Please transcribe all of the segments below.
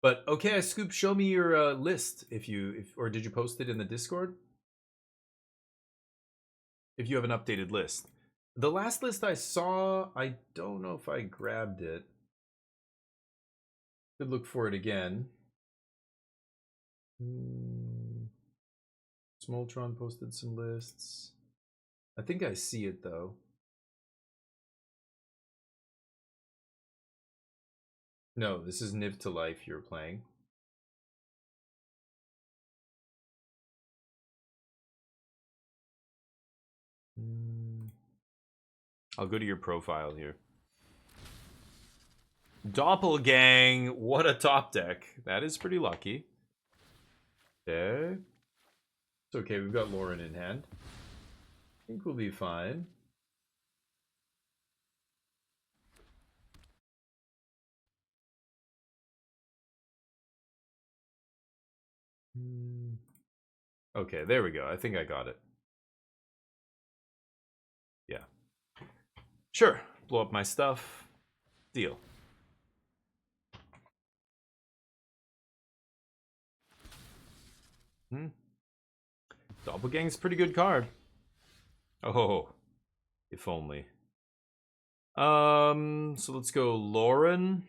But okay, Scoop, show me your list or did you post it in the Discord? If you have an updated list. The last list I saw, I don't know if I grabbed it. Could look for it again. Smoltron posted some lists. I think I see it though. No, this is Niv to Life you're playing. I'll go to your profile here. Doppelgang, what a top deck. That is pretty lucky. Okay. It's okay, we've got Lauren in hand. I think we'll be fine. Okay, there we go. I think I got it. Yeah. Sure. Blow up my stuff. Deal. Doppelgang's a pretty good card. Oh, if only. So let's go Lauren.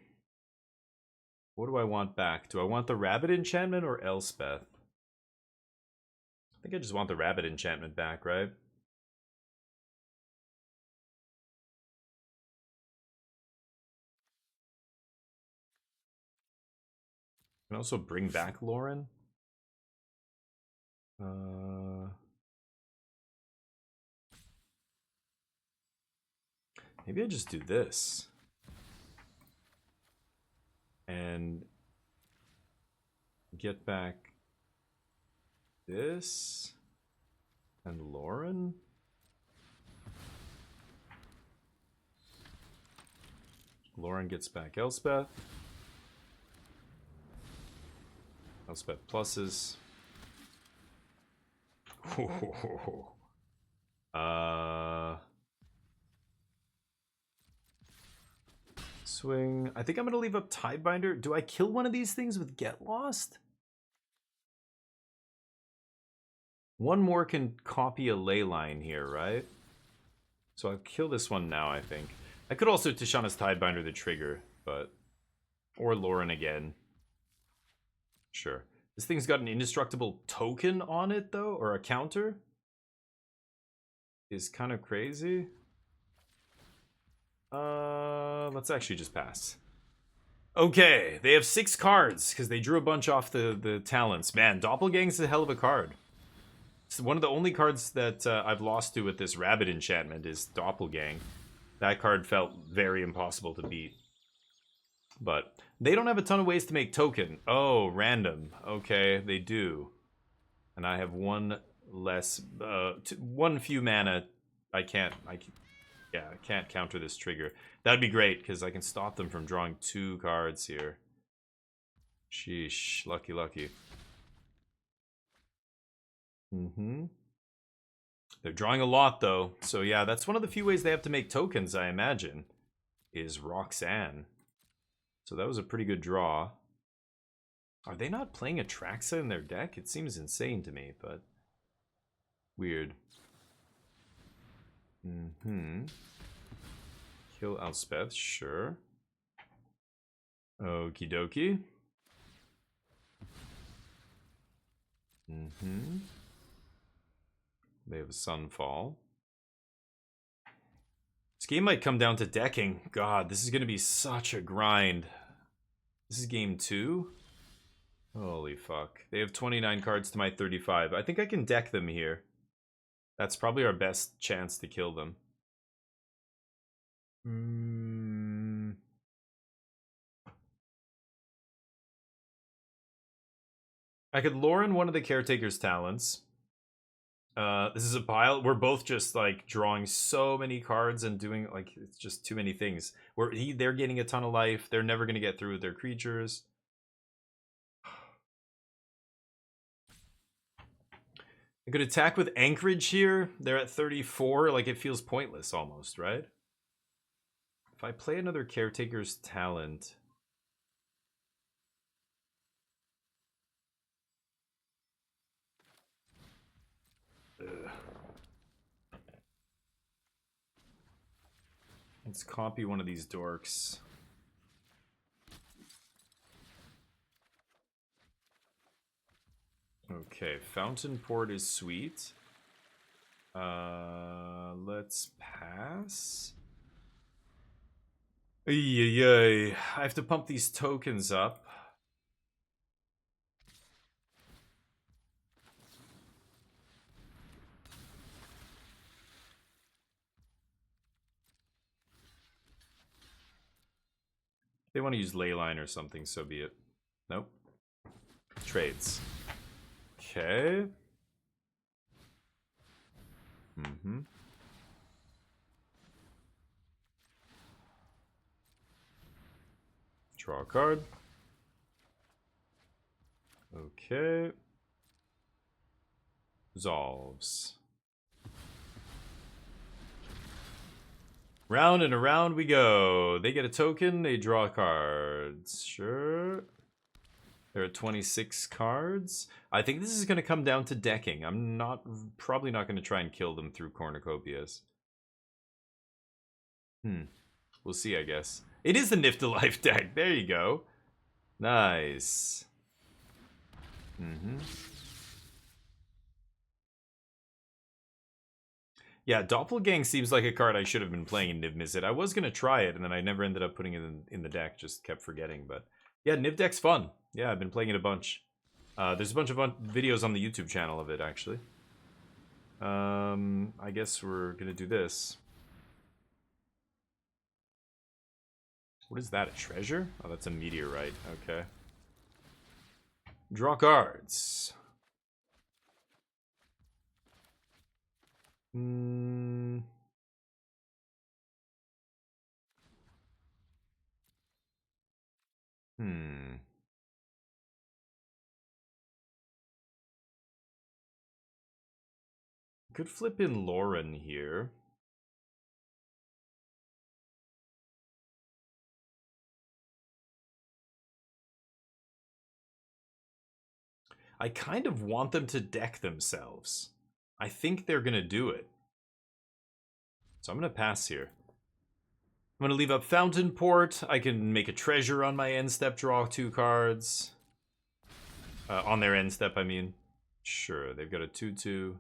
What do I want back? Do I want the Rabbit Enchantment or Elspeth? I think I just want the Rabbit Enchantment back, right? I can also bring back Lauren. Maybe I just do this. And get back this and Lauren. Lauren gets back Elspeth. Elspeth pluses. Swing. I think I'm gonna leave up Tidebinder. Do I kill one of these things with Get Lost? One more can copy a ley line here, right? So I'll kill this one now, I think. I could also Tishana's Tidebinder the trigger, but... Or Lauren again. Sure. This thing's got an indestructible token on it, though, or a counter. Is kind of crazy. Let's actually just pass. Okay, they have 6 cards, because they drew a bunch off the talents. Man, Doppelgang's a hell of a card. It's one of the only cards that I've lost to with this Rabbit Enchantment is Doppelgang. That card felt very impossible to beat. But they don't have a ton of ways to make token. Oh, random. Okay, they do. And I have one less, one few mana. I can't counter this trigger. That'd be great, because I can stop them from drawing 2 cards here. Sheesh, lucky, lucky. They're drawing a lot, though. So yeah, that's one of the few ways they have to make tokens, I imagine, is Roxanne. So that was a pretty good draw. Are they not playing Atraxa in their deck? It seems insane to me, but... Weird. Kill Elspeth, sure. Okie dokie. They have a Sunfall. This game might come down to decking. God, this is going to be such a grind. This is game 2? Holy fuck. They have 29 cards to my 35. I think I can deck them here. That's probably our best chance to kill them. I could Lauren one of the Caretaker's talents. This is a pile. We're both just like drawing so many cards and doing like it's just too many things. They're getting a ton of life. They're never gonna get through with their creatures. I could attack with Anchorage here. They're at 34. Like it feels pointless almost, right? If I play another Caretaker's talent, Let's copy one of these dorks. Okay, Fountain Port is sweet. Let's pass. I have to pump these tokens up. They want to use Leyline or something, so be it. Nope. Trades. Okay. Mm-hmm. Draw a card. Okay. Resolves. Round and around we go. They get a token, they draw cards. Sure. There are 26 cards. I think this is going to come down to decking. I'm probably not going to try and kill them through cornucopias. We'll see, I guess. It is the Niftalife deck. There you go. Nice. Yeah, Doppelgang seems like a card I should have been playing in Niv Mizzet. I was going to try it, and then I never ended up putting it in the deck. Just kept forgetting. But yeah, Niv deck's fun. Yeah, I've been playing it a bunch. There's a bunch of videos on the YouTube channel of it, actually. I guess we're going to do this. What is that, a treasure? Oh, that's a meteorite. Okay. Draw cards. Could flip in Lauren here. I kind of want them to deck themselves. I think they're going to do it. So I'm going to pass here. I'm going to leave up Fountain Port. I can make a treasure on my end step, draw 2 cards. On their end step, I mean. Sure, they've got a 2/2.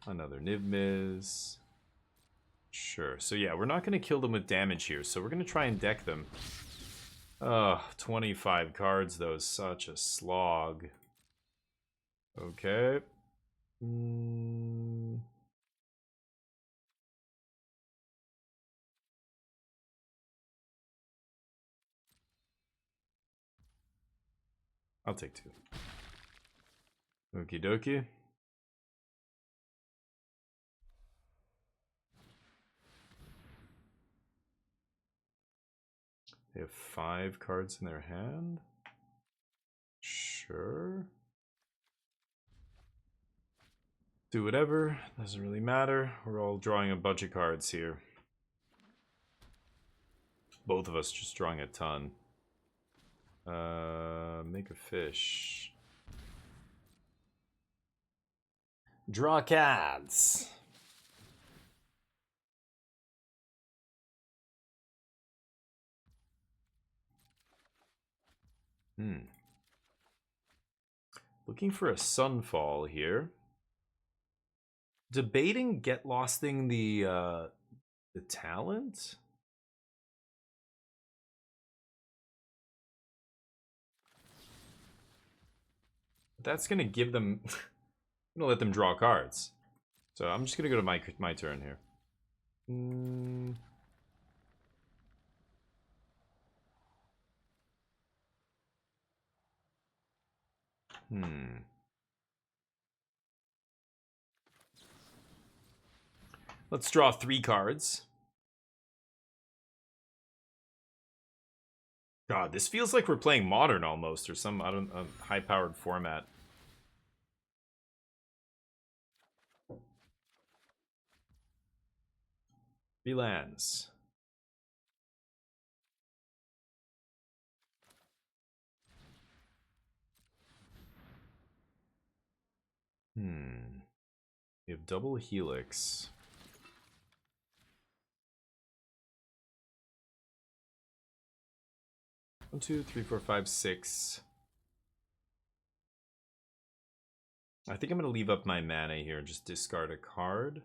Another Niv Miz. Sure, so yeah, we're not going to kill them with damage here, so we're going to try and deck them. 25 cards, though, is such a slog. Okay. I'll take 2. Okie dokie. They have 5 cards in their hand. Sure. Do whatever. Doesn't really matter. We're all drawing a bunch of cards here. Both of us just drawing a ton. Make a fish. Draw cards. Looking for a Sunfall here. Debating Get Losting the talent. That's gonna give them. I'm gonna let them draw cards. So I'm just gonna go to my turn here. Let's draw 3 cards. God, this feels like we're playing Modern almost, or some high-powered format. Lands. We have double Helix. 1, 2, 3, 4, 5, 6. I think I'm going to leave up my mana here and just discard a card.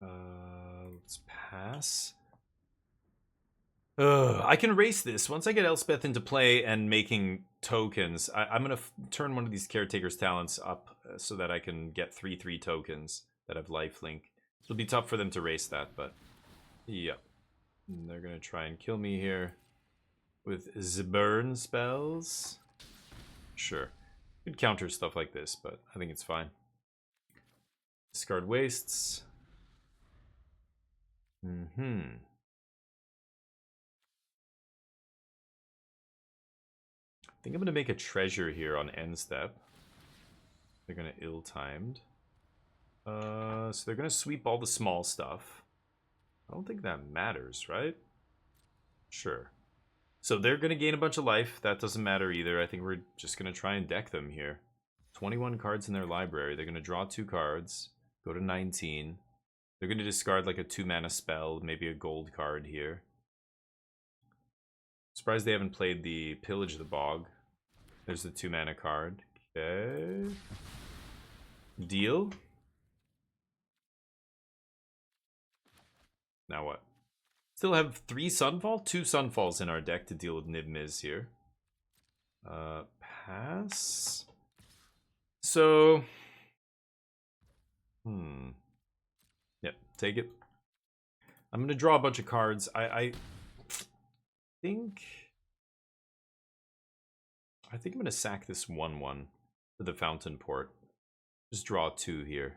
Let's pass. I can erase this. Once I get Elspeth into play and making tokens, I'm going to turn one of these Caretaker's Talents up so that I can get 3/3 tokens that have lifelink. It'll be tough for them to erase that, but yeah. And they're going to try and kill me here with the burn spells. Sure. Could counter stuff like this, but I think it's fine. Discard wastes. I think I'm going to make a treasure here on end step. They're going to ill-timed. So they're going to sweep all the small stuff. I don't think that matters, right? Sure. So they're going to gain a bunch of life. That doesn't matter either. I think we're just going to try and deck them here. 21 cards in their library. They're going to draw 2 cards. Go to 19. They're going to discard like a 2-mana spell. Maybe a gold card here. Surprised they haven't played the Pillage the Bog. There's the 2-mana card. Okay. Deal. Now what? Still have 3 Sunfall? 2 Sunfalls in our deck to deal with Niv-Miz here. Pass. So... Yep, take it. I'm going to draw a bunch of cards. I think I'm going to sack this 1/1 for the Fountain Port. Just draw 2 here.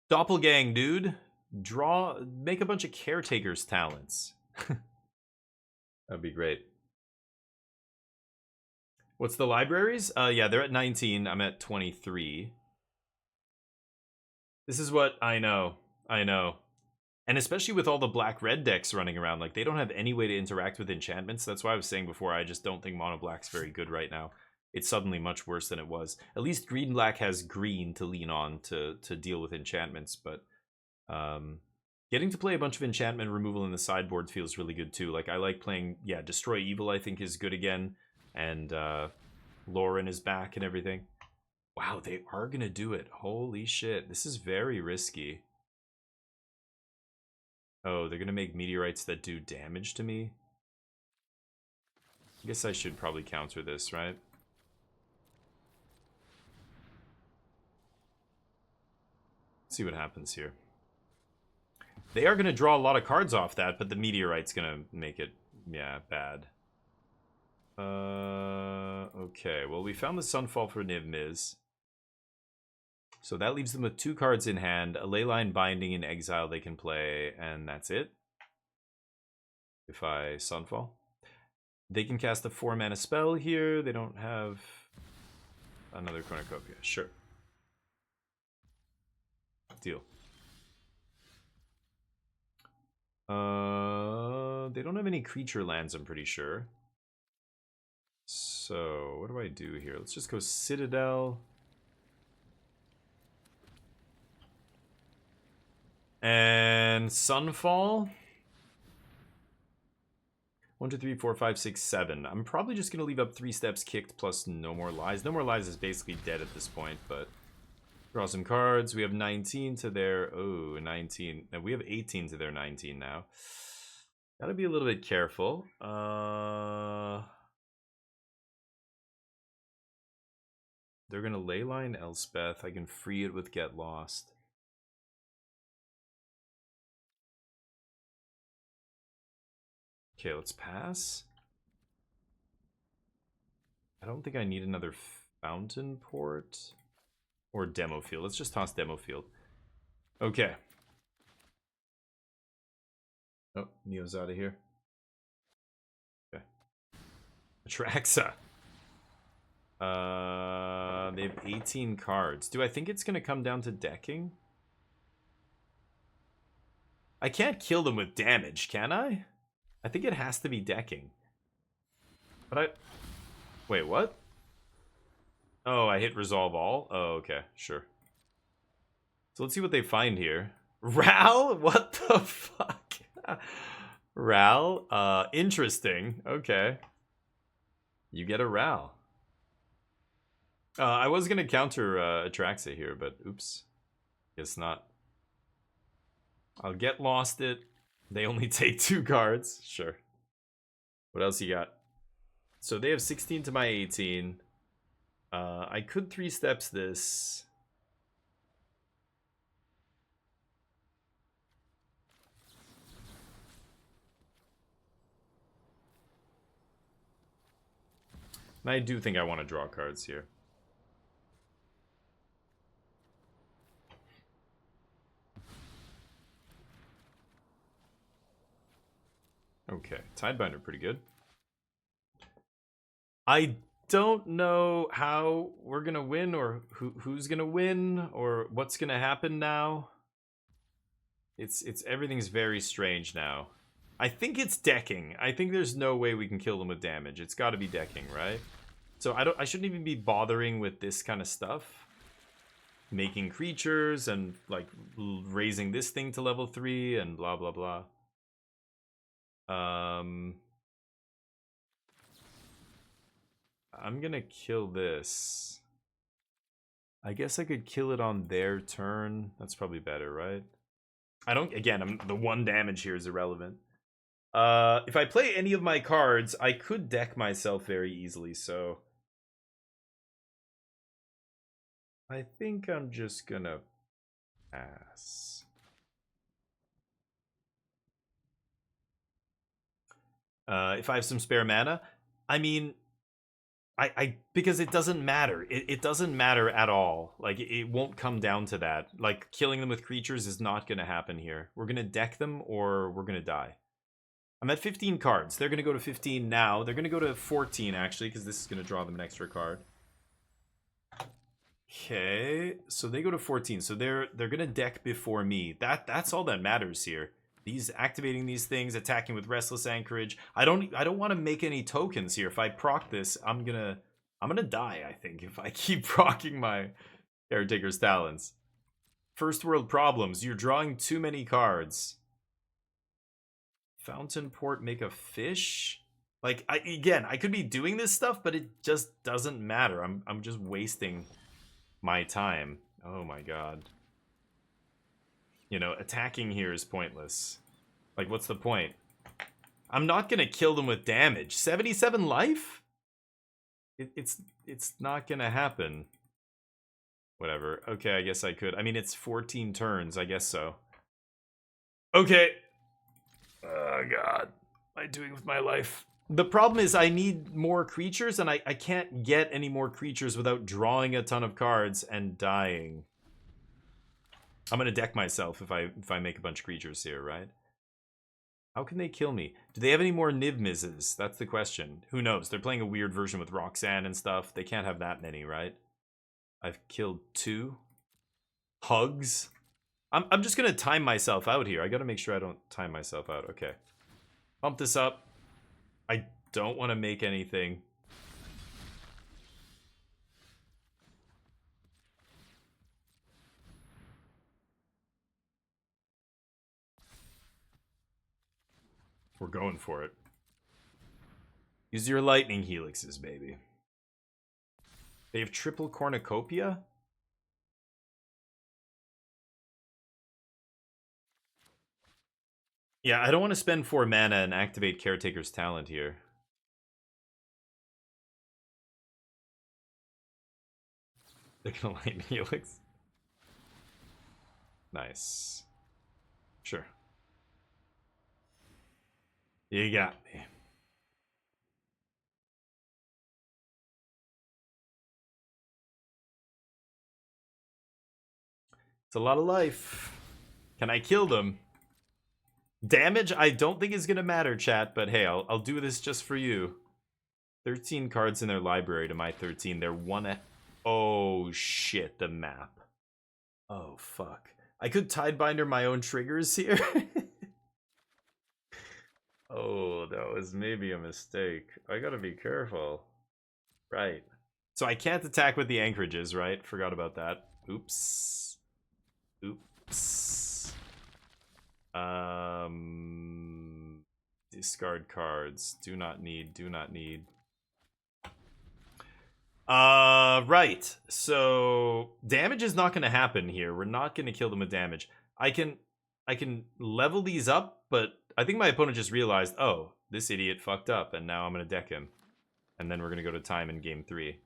Doppelgang, dude. Make a bunch of Caretaker's Talents. That'd be great. What's the libraries? Yeah, they're at 19. I'm at 23. This is what I know. I know. And especially with all the black-red decks running around, like, they don't have any way to interact with enchantments. That's why I was saying before, I just don't think mono-black's very good right now. It's suddenly much worse than it was. At least green-black has green to lean on to deal with enchantments, but getting to play a bunch of enchantment removal in the sideboard feels really good too. Like, I like playing, yeah, Destroy Evil I think is good again, and Lauren is back and everything. Wow, they are gonna do it. Holy shit, this is very risky. Oh, they're gonna make meteorites that do damage to me? I guess I should probably counter this, right? Let's see what happens here. They are gonna draw a lot of cards off that, but the meteorite's gonna make it, yeah, bad. Okay, well, we found the Sunfall for Niv-Miz. So that leaves them with 2 cards in hand, a Leyline Binding in exile they can play, and that's it. If I Sunfall. They can cast a 4-mana spell here. They don't have another Cornucopia. Sure. Deal. They don't have any creature lands, I'm pretty sure. So, what do I do here? Let's just go Citadel. And Sunfall. 1, 2, 3, 4, 5, 6, 7. I'm probably just gonna leave up 3 steps kicked plus No More Lies. No More Lies is basically dead at this point, but draw some cards. We have 19 to their 19. No, we have 18 to their 19 now. Gotta be a little bit careful. They're gonna Leyline Elspeth. I can free it with Get Lost. Okay, let's pass. I don't think I need another Fountain Port or Demo Field. Let's just toss Demo Field. Okay. Oh, Neo's out of here. Okay. Atraxa. They have 18 cards. Do I think it's going to come down to decking? I can't kill them with damage, can I? I think it has to be decking. But wait, what? Oh, I hit Resolve All? Oh, okay, sure. So let's see what they find here. Ral? What the fuck? Ral, interesting. Okay. You get a Ral. I was gonna counter Atraxa here, but oops. Guess not. I'll get lost it. They only take 2 cards. Sure. What else you got? So they have 16 to my 18. I could 3 steps this. And I do think I want to draw cards here. Okay, Tidebinder pretty good. I don't know how we're gonna win, or who's gonna win, or what's gonna happen now. It's everything's very strange now. I think it's decking. I think there's no way we can kill them with damage. It's got to be decking, right? So I shouldn't even be bothering with this kind of stuff. Making creatures and like raising this thing to level 3 and blah blah blah. I'm gonna kill this. I guess I could kill it on their turn. That's probably better, right? I don't. Again, the 1 damage here is irrelevant. If I play any of my cards, I could deck myself very easily. So I think I'm just gonna pass. If I have some spare mana, I mean, because it doesn't matter. It doesn't matter at all. Like, it won't come down to that. Like, killing them with creatures is not going to happen here. We're going to deck them or we're going to die. I'm at 15 cards. They're going to go to 15 now. They're going to go to 14, actually, because this is going to draw them an extra card. Okay, so they go to 14. So they're going to deck before me. That's all that matters here. These activating these things, attacking with Restless Anchorage. I don't want to make any tokens here. If I proc this, I'm gonna die, I think, if I keep procking my Caretaker's Talents. First world problems. You're drawing too many cards. Fountain Port, make a fish? Like, again, I could be doing this stuff, but it just doesn't matter. I'm just wasting my time. Oh my god. You know, attacking here is pointless. Like, what's the point? I'm not gonna kill them with damage. 77 life? It's not gonna happen. Whatever. Okay, I guess I could. I mean, it's 14 turns. I guess so. Okay. Oh, God. What am I doing with my life? The problem is I need more creatures, and I can't get any more creatures without drawing a ton of cards and dying. I'm gonna deck myself if I make a bunch of creatures here, right? How can they kill me? Do they have any more Niv-Mizzes? That's the question. Who knows? They're playing a weird version with Roxanne and stuff. They can't have that many, right? I've killed 2. Hugs? I'm just gonna time myself out here. I gotta make sure I don't time myself out. Okay. Pump this up. I don't want to make anything. We're going for it. Use your lightning helixes, baby. They have triple cornucopia? Yeah, I don't want to spend 4 mana and activate Caretaker's Talent here. They're gonna lightning helix. Nice. Sure. You got me. It's a lot of life. Can I kill them? Damage, I don't think is gonna matter, chat, but hey, I'll do this just for you. 13 cards in their library to my 13. They're one. Oh shit, the map. Oh fuck. I could Tidebinder my own triggers here. Oh, that was maybe a mistake. I gotta be careful. Right. So I can't attack with the anchorages, right? Forgot about that. Oops. Oops. Discard cards. Do not need, do not need. Right. So damage is not going to happen here. We're not going to kill them with damage. I can level these up, but I think my opponent just realized, oh, this idiot fucked up, and now I'm going to deck him. And then we're going to go to time in game 3.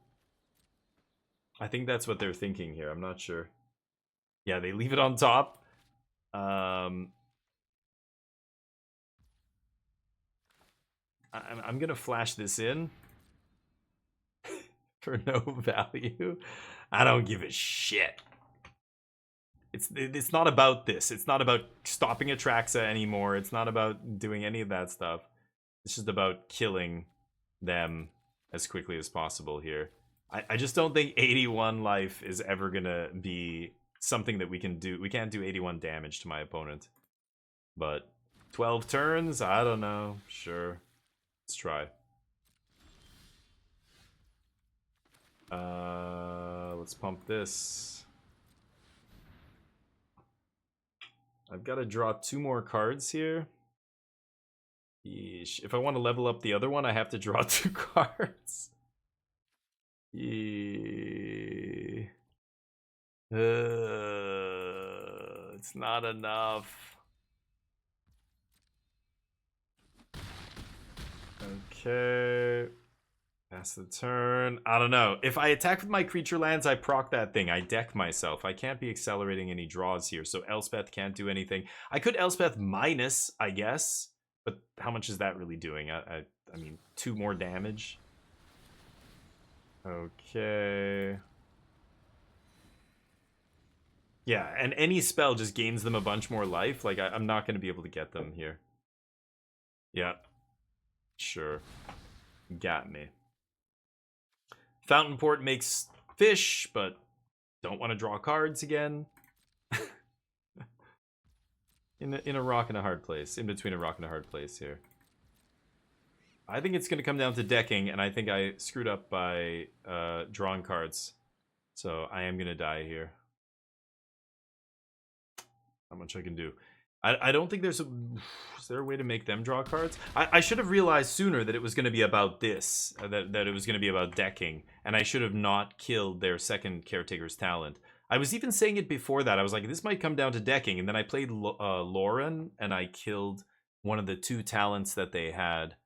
I think that's what they're thinking here. I'm not sure. Yeah, they leave it on top. I'm going to flash this in. For no value. I don't give a shit. It's not about this. It's not about stopping Atraxa anymore. It's not about doing any of that stuff. It's just about killing them as quickly as possible here. I just don't think 81 life is ever gonna be something that we can do. We can't do 81 damage to my opponent. But 12 turns? I don't know. Sure. Let's try. Let's pump this. I've got to draw 2 more cards here. Yeesh. If I want to level up the other one, I have to draw 2 cards. It's not enough. Okay. Pass the turn. I don't know. If I attack with my creature lands, I proc that thing. I deck myself. I can't be accelerating any draws here, so Elspeth can't do anything. I could Elspeth minus, I guess, but how much is that really doing? I mean, 2 more damage. Okay. Yeah, and any spell just gains them a bunch more life. Like, I'm not going to be able to get them here. Yeah. Sure. Got me. Fountain Port makes fish, but don't want to draw cards again. in a rock and a hard place. In between a rock and a hard place here. I think it's going to come down to decking, and I think I screwed up by drawing cards. So I am going to die here. Not much I can do. I don't think there's a... Is there a way to make them draw cards? I should have realized sooner that it was going to be about this. That it was going to be about decking. And I should have not killed their second Caretaker's Talent. I was even saying it before that. I was like, this might come down to decking. And then I played Lauren, and I killed one of the 2 talents that they had.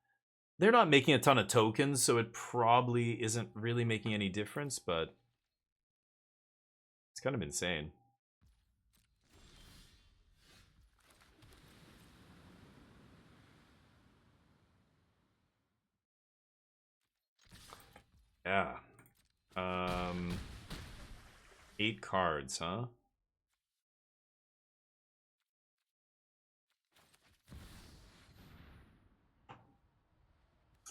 They're not making a ton of tokens, so it probably isn't really making any difference, but... It's kind of insane. Yeah. 8 cards, huh?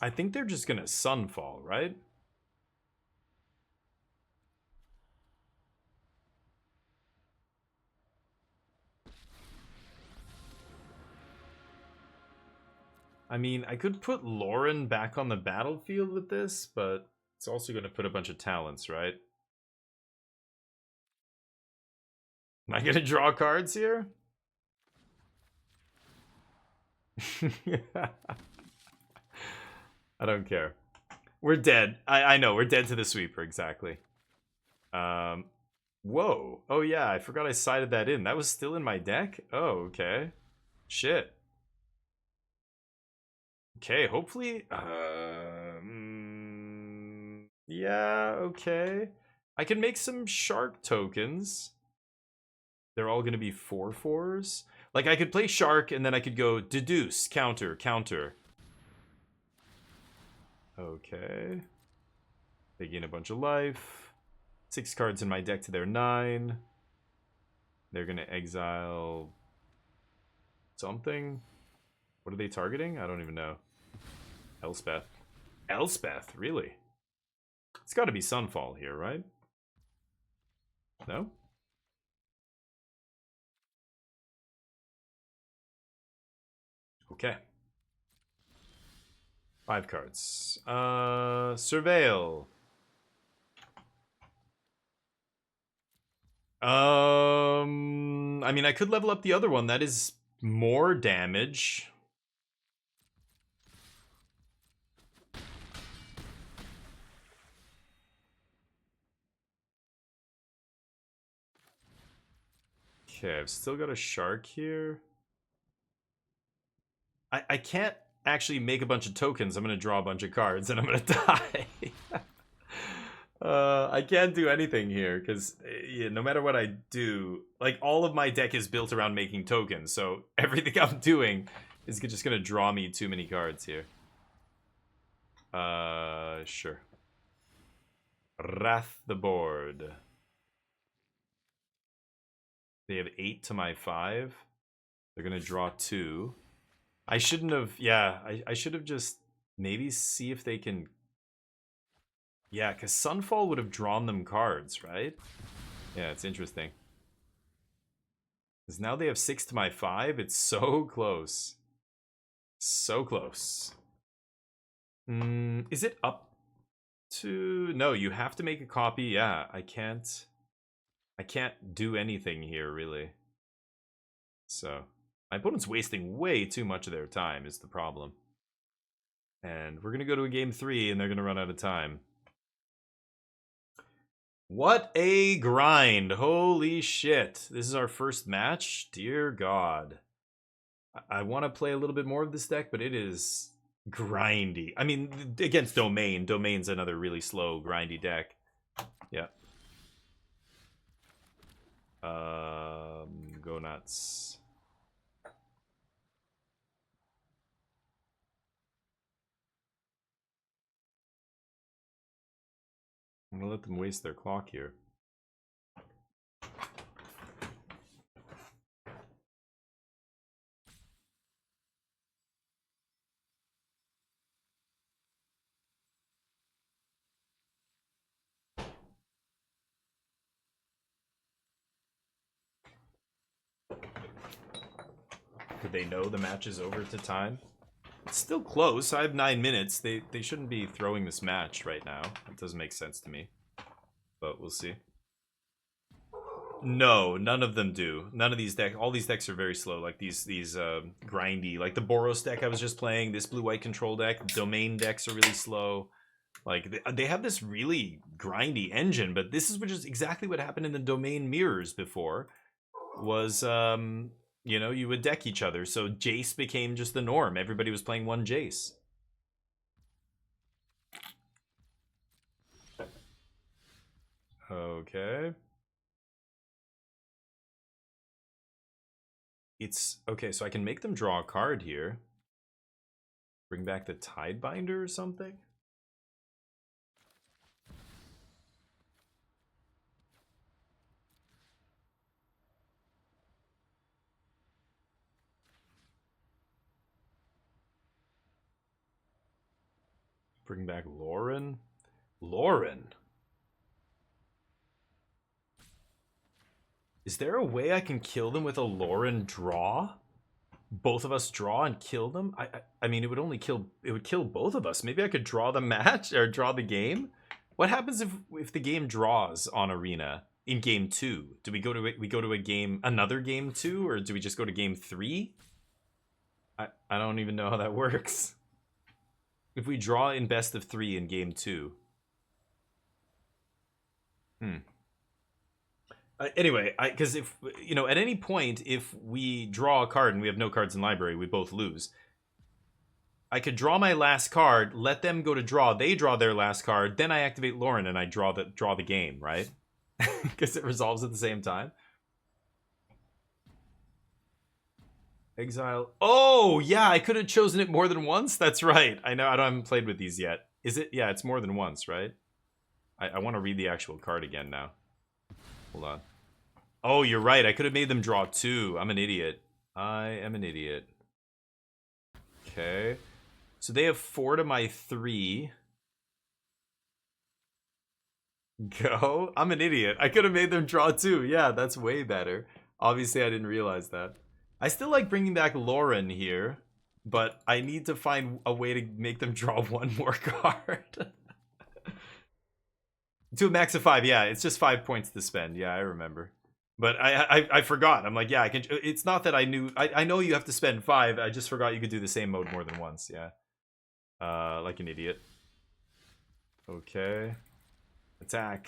I think they're just gonna Sunfall, right? I mean, I could put Lauren back on the battlefield with this, but it's also going to put a bunch of talents, right? Am I going to draw cards here? I don't care. We're dead. I know, we're dead to the sweeper, exactly. Whoa. Oh yeah, I forgot I sided that in. That was still in my deck? Oh, okay. Shit. Okay, hopefully... yeah, okay. I can make some shark tokens. They're all going to be 4/4s. Like, I could play shark, and then I could go deduce, counter, counter. Okay. They gain a bunch of life. 6 cards in my deck to their 9. They're going to exile... something? What are they targeting? I don't even know. Elspeth. Elspeth? Really? It's got to be Sunfall here, right? No? Okay. 5 cards. Surveil. I mean, I could level up the other one. That is more damage. Okay, I've still got a shark here. I can't actually make a bunch of tokens. I'm gonna draw a bunch of cards and I'm gonna die. I can't do anything here because no matter what I do, like all of my deck is built around making tokens. So everything I'm doing is just gonna draw me too many cards here. Sure. Wrath the board. They have 8 to my 5. They're gonna draw 2. I shouldn't have, yeah, I should have just maybe see if they can, yeah, because Sunfall would have drawn them cards, right? Yeah, it's interesting. Because now they have 6 to my 5, it's so close. So close. Is it up to, no, you have to make a copy, yeah, I can't do anything here, really. So, my opponent's wasting way too much of their time is the problem. And we're going to go to a game 3 and they're going to run out of time. What a grind. Holy shit. This is our first match. Dear God. I want to play a little bit more of this deck, but it is grindy. I mean, against Domain. Domain's another really slow, grindy deck. Yeah. Go nuts. I'm gonna let them waste their clock here. Did they know the match is over to time? It's still close. I have 9 minutes. They shouldn't be throwing this match right now. It doesn't make sense to me. But we'll see. No, none of them do. None of these decks. All these decks are very slow. Like these grindy. Like the Boros deck I was just playing. This blue-white control deck. Domain decks are really slow. Like they have this really grindy engine. But this is which is exactly what happened in the Domain mirrors before. Was you know, you would deck each other. So Jace became just the norm. Everybody was playing one Jace. Okay. It's okay, so I can make them draw a card here. Bring back the Tidebinder or something? Bring back Lauren? Lauren? Is there a way I can kill them with a Lauren draw? Both of us draw and kill them? I mean, it would only kill, it would kill both of us. Maybe I could draw the match or draw the game? What happens if the game draws on Arena in game 2? Do we go to a game, another game 2, or do we just go to game 3? I don't even know how that works. If we draw in best of 3 in game 2. Anyway, because if, you know, at any point, if we draw a card and we have no cards in library, we both lose. I could draw my last card, let them go to draw, they draw their last card, then I activate Lauren and I draw the game, right? Because it resolves at the same time. Exile. Oh, yeah, I could have chosen it more than once. That's right. I know I haven't played with these yet. Is it? Yeah, it's more than once, right? I want to read the actual card again now. Hold on. Oh, you're right. I could have made them draw 2. I'm an idiot. I am an idiot. Okay. So they have 4 to my 3. Go. I'm an idiot. I could have made them draw 2. Yeah, that's way better. Obviously, I didn't realize that. I still like bringing back Lauren here, but I need to find a way to make them draw 1 more card. To a max of 5, yeah, it's just 5 points to spend. Yeah, I remember. But I forgot. I'm like, yeah, I can. It's not that I knew. I know you have to spend 5. I just forgot you could do the same mode more than once. Yeah. Like an idiot. Okay. Attack.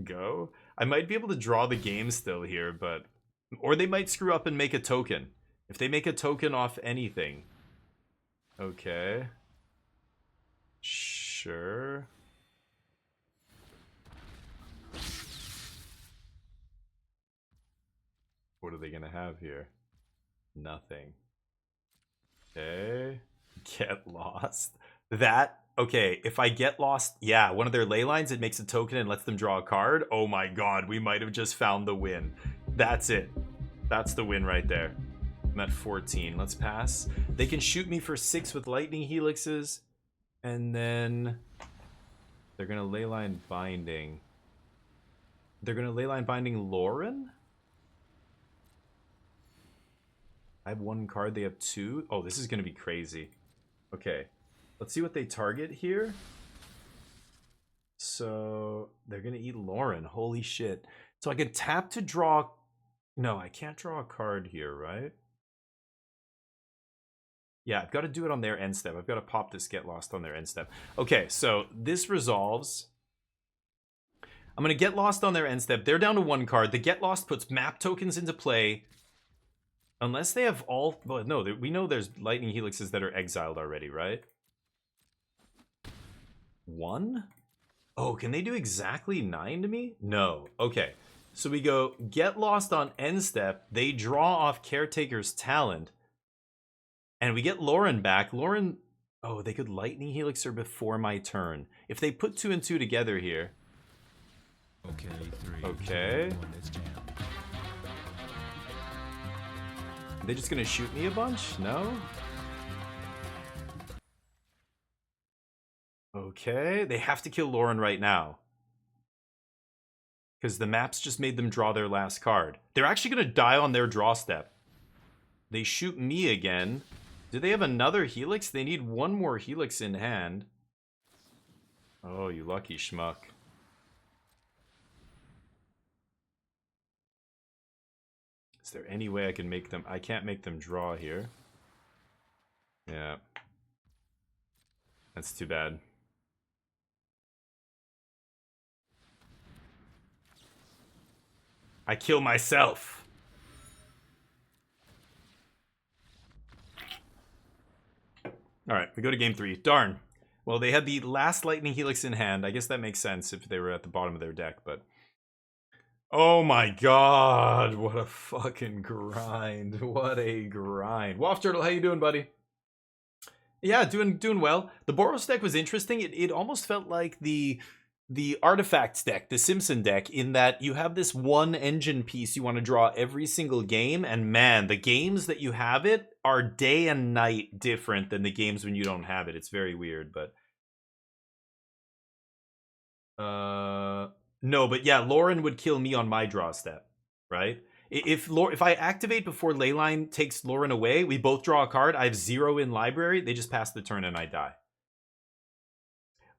Go. I might be able to draw the game still here, but... Or they might screw up and make a token. If they make a token off anything. Okay. Sure. What are they gonna have here? Nothing. Okay. Get lost. That, okay, if I get lost, yeah, one of their ley lines, it makes a token and lets them draw a card. Oh my god, we might have just found the win. That's it. That's the win right there. I'm at 14. Let's pass. They can shoot me for 6 with lightning helixes. And then they're gonna leyline binding. They're gonna leyline binding Lauren? I have 1 card, they have 2. Oh, this is gonna be crazy. Okay. Let's see what they target here. So they're gonna eat Lauren. Holy shit. So I can tap to draw. No, I can't draw a card here, right? Yeah, I've got to do it on their end step. I've got to pop this Get Lost on their end step. Okay, so this resolves. I'm going to Get Lost on their end step. They're down to 1 card. The Get Lost puts map tokens into play. Unless they have all... Well, no, we know there's lightning helixes that are exiled already, right? 1? Oh, can they do exactly 9 to me? No. Okay. So we go Get Lost on end step. They draw off Caretaker's Talent. And we get Lauren back. Lauren... Oh, they could lightning helix her before my turn. If they put 2 and 2 together here... Okay, 3. Okay. 2, 1, let's jam. Are they just gonna shoot me a bunch? No? Okay, they have to kill Lauren right now. Because the maps just made them draw their last card. They're actually gonna die on their draw step. They shoot me again. Do they have another helix? They need 1 more helix in hand. Oh, you lucky schmuck. Is there any way I can make them... I can't make them draw here. Yeah. That's too bad. I kill myself. Alright, we go to game 3. Darn. Well, they had the last lightning helix in hand. I guess that makes sense if they were at the bottom of their deck, but... Oh my god, what a fucking grind. What a grind. Waff Turtle, how you doing, buddy? Yeah, doing well. The Boros deck was interesting. It almost felt like the Artifacts deck, the Simpson deck, in that you have this one engine piece you want to draw every single game, and man, the games that you have it are day and night different than the games when you don't have it. It's very weird, but... No, but yeah, Lauren would kill me on my draw step, right? If I activate before Leyline takes Lauren away, we both draw a card. I have 0 in library. They just pass the turn and I die.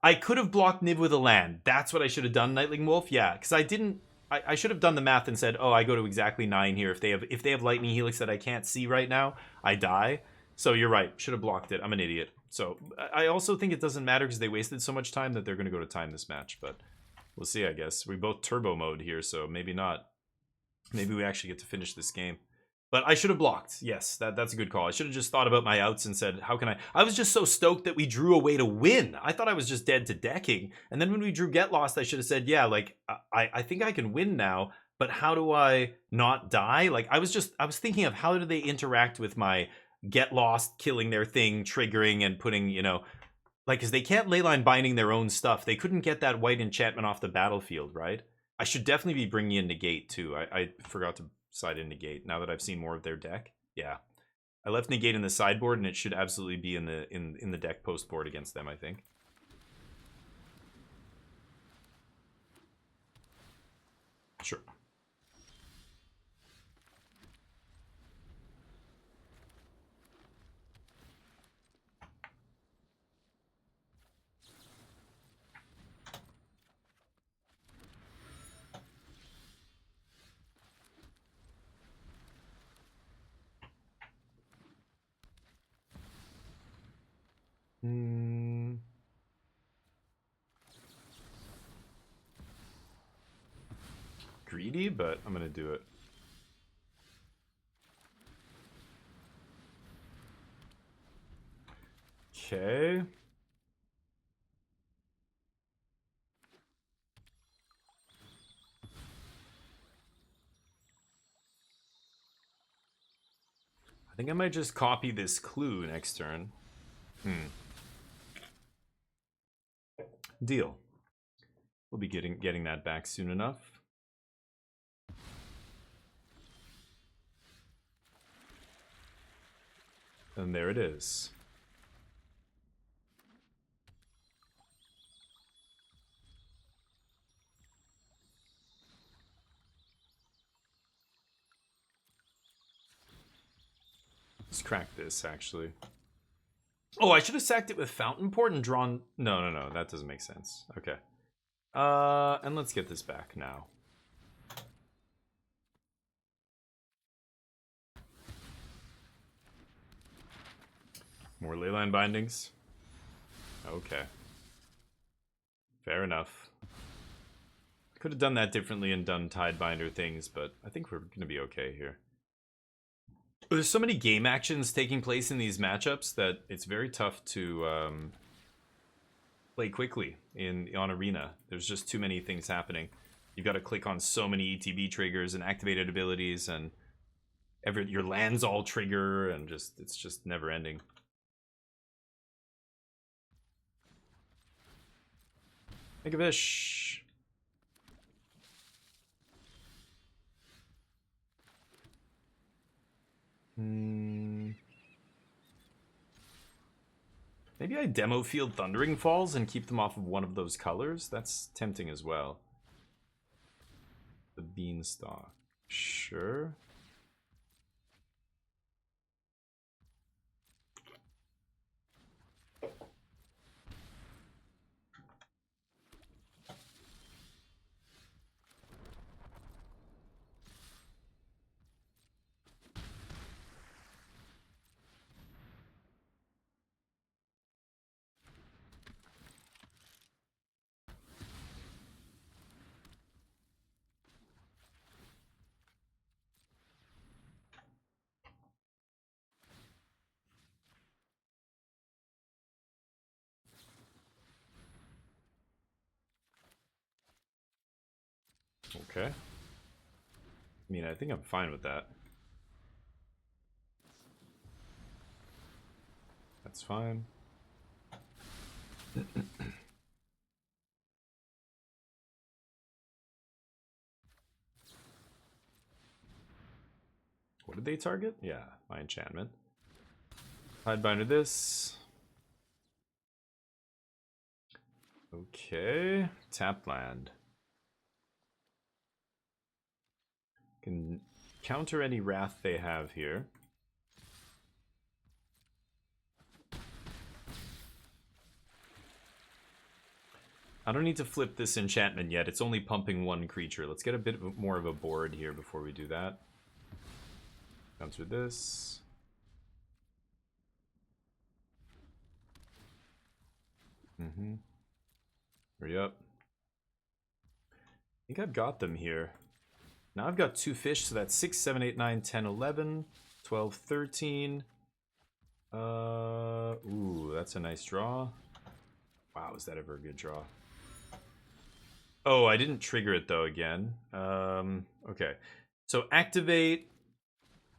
I could have blocked Niv with a land. That's what I should have done, Nightling Wolf. Yeah, because I didn't. I should have done the math and said, oh, I go to exactly 9 here. If they have Lightning Helix that I can't see right now, I die. So you're right. Should have blocked it. I'm an idiot. So I also think it doesn't matter because they wasted so much time that they're going to go to time this match. But we'll see, I guess. We both turbo mode here, so maybe not. Maybe we actually get to finish this game. But I should have blocked. Yes, that's a good call. I should have just thought about my outs and said, how can I... I was just so stoked that we drew a way to win. I thought I was just dead to decking. And then when we drew Get Lost, I should have said, yeah, like, I think I can win now, but how do I not die? Like, I was thinking of how do they interact with my Get Lost, killing their thing, triggering, and putting, you know... Like, because they can't leyline binding their own stuff. They couldn't get that white enchantment off the battlefield, right? I should definitely be bringing in Negate, too. I forgot to side in Negate now that I've seen more of their deck. Yeah. I left Negate in the sideboard, and it should absolutely be in the deck post board against them, I think. Sure. greedy, but I'm gonna do it. Okay. I think I might just copy this clue next turn. Deal. We'll be getting that back soon enough. And there it is. Let's crack this, actually. Oh, I should have sacked it with Fountain Port and drawn... No, that doesn't make sense. Okay. And let's get this back now. More Leyline Bindings. Okay. Fair enough. Could have done that differently and done Tidebinder things, but I think we're going to be okay here. There's so many game actions taking place in these matchups that it's very tough to play quickly on Arena. There's just too many things happening. You've got to click on so many ETB triggers and activated abilities, and your lands all trigger, and it's just never ending. Make a fish. Maybe I demo field Thundering Falls and keep them off of one of those colors? That's tempting as well. The Beanstalk. Sure. Okay. I mean, I think I'm fine with that. That's fine. What did they target? Yeah, my enchantment. Tidebinder this. Okay. Tap land. Can counter any wrath they have here. I don't need to flip this enchantment yet. It's only pumping one creature. Let's get a bit more of a board here before we do that. Counter this. Hurry up. I think I've got them here. Now I've got 2 fish, so that's 6, 7, 8, 9, 10, 11, 12, 13. Ooh, that's a nice draw. Wow, is that ever a good draw? Oh, I didn't trigger it though again. Okay. So activate.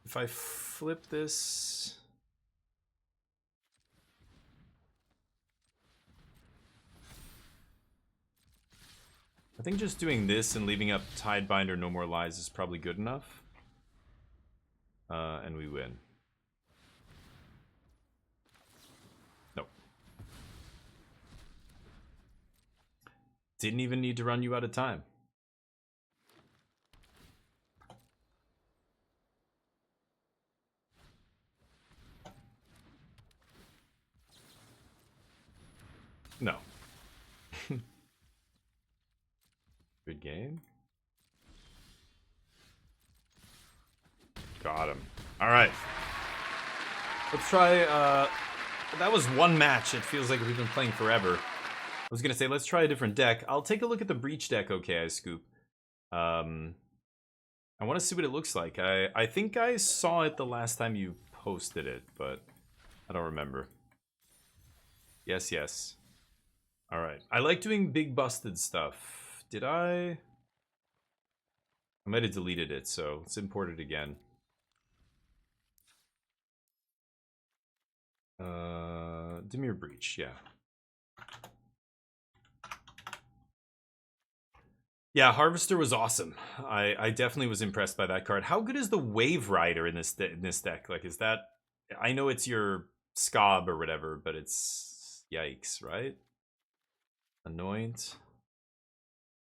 If I flip this. I think just doing this and leaving up Tidebinder No More Lies is probably good enough. And we win. Nope. Didn't even need to run you out of time. No. Good game. Got him. All right. Let's try, that was one match. It feels like we've been playing forever. I was going to say, let's try a different deck. I'll take a look at the Breach deck, okay, I scoop. I want to see what it looks like. I think I saw it the last time you posted it, but I don't remember. Yes, yes. Alright. I like doing big busted stuff. Did I? I might have deleted it, so let's import it again. Dimir Breach, yeah. Yeah, Harvester was awesome. I definitely was impressed by that card. How good is the Wave Rider in this deck? Like, is that... I know it's your Scob or whatever, but it's... Yikes, right? Anoint.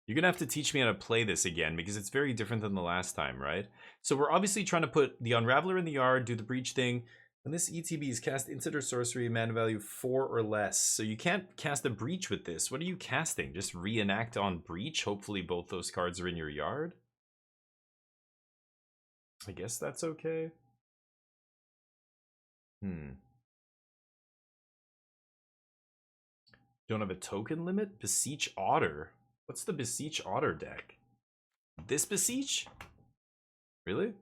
You're gonna have to teach me how to play this again, because it's very different than the last time, right? So we're obviously trying to put the Unraveler in the yard, do the Breach thing. When this ETB is cast instant or sorcery, mana value 4 or less. So you can't cast a Breach with this. What are you casting? Just reenact on Breach? Hopefully both those cards are in your yard? I guess that's okay. Don't have a token limit? Beseech Otter. What's the Beseech Otter deck? This Beseech? Really?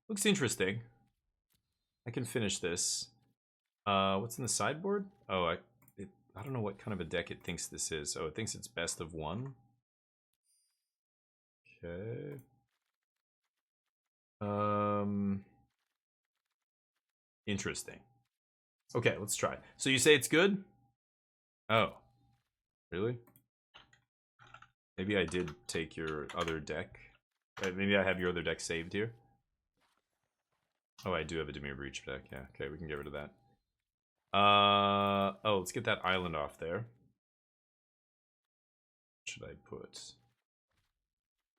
Looks interesting. I can finish this. What's in the sideboard? Oh, I don't know what kind of a deck it thinks this is. Oh, it thinks it's best of one. Okay. Interesting. Okay, let's try. So you say it's good? Oh. Really? Maybe I did take your other deck. Maybe I have your other deck saved here. Oh, I do have a Dimir Breach deck. Yeah, okay, we can get rid of that. Oh, let's get that island off there. What should I put?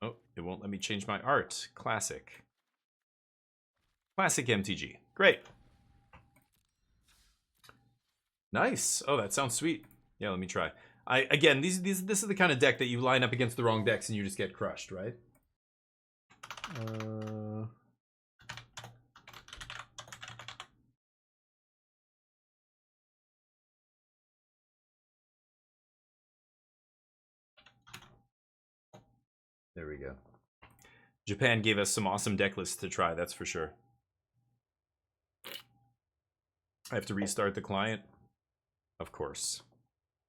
Oh, it won't let me change my art. Classic. Classic MTG. Great. Nice. Oh, that sounds sweet. Yeah, let me try. Again, this is the kind of deck that you line up against the wrong decks and you just get crushed, right? There we go. Japan gave us some awesome deck lists to try, that's for sure. I have to restart the client. Of course.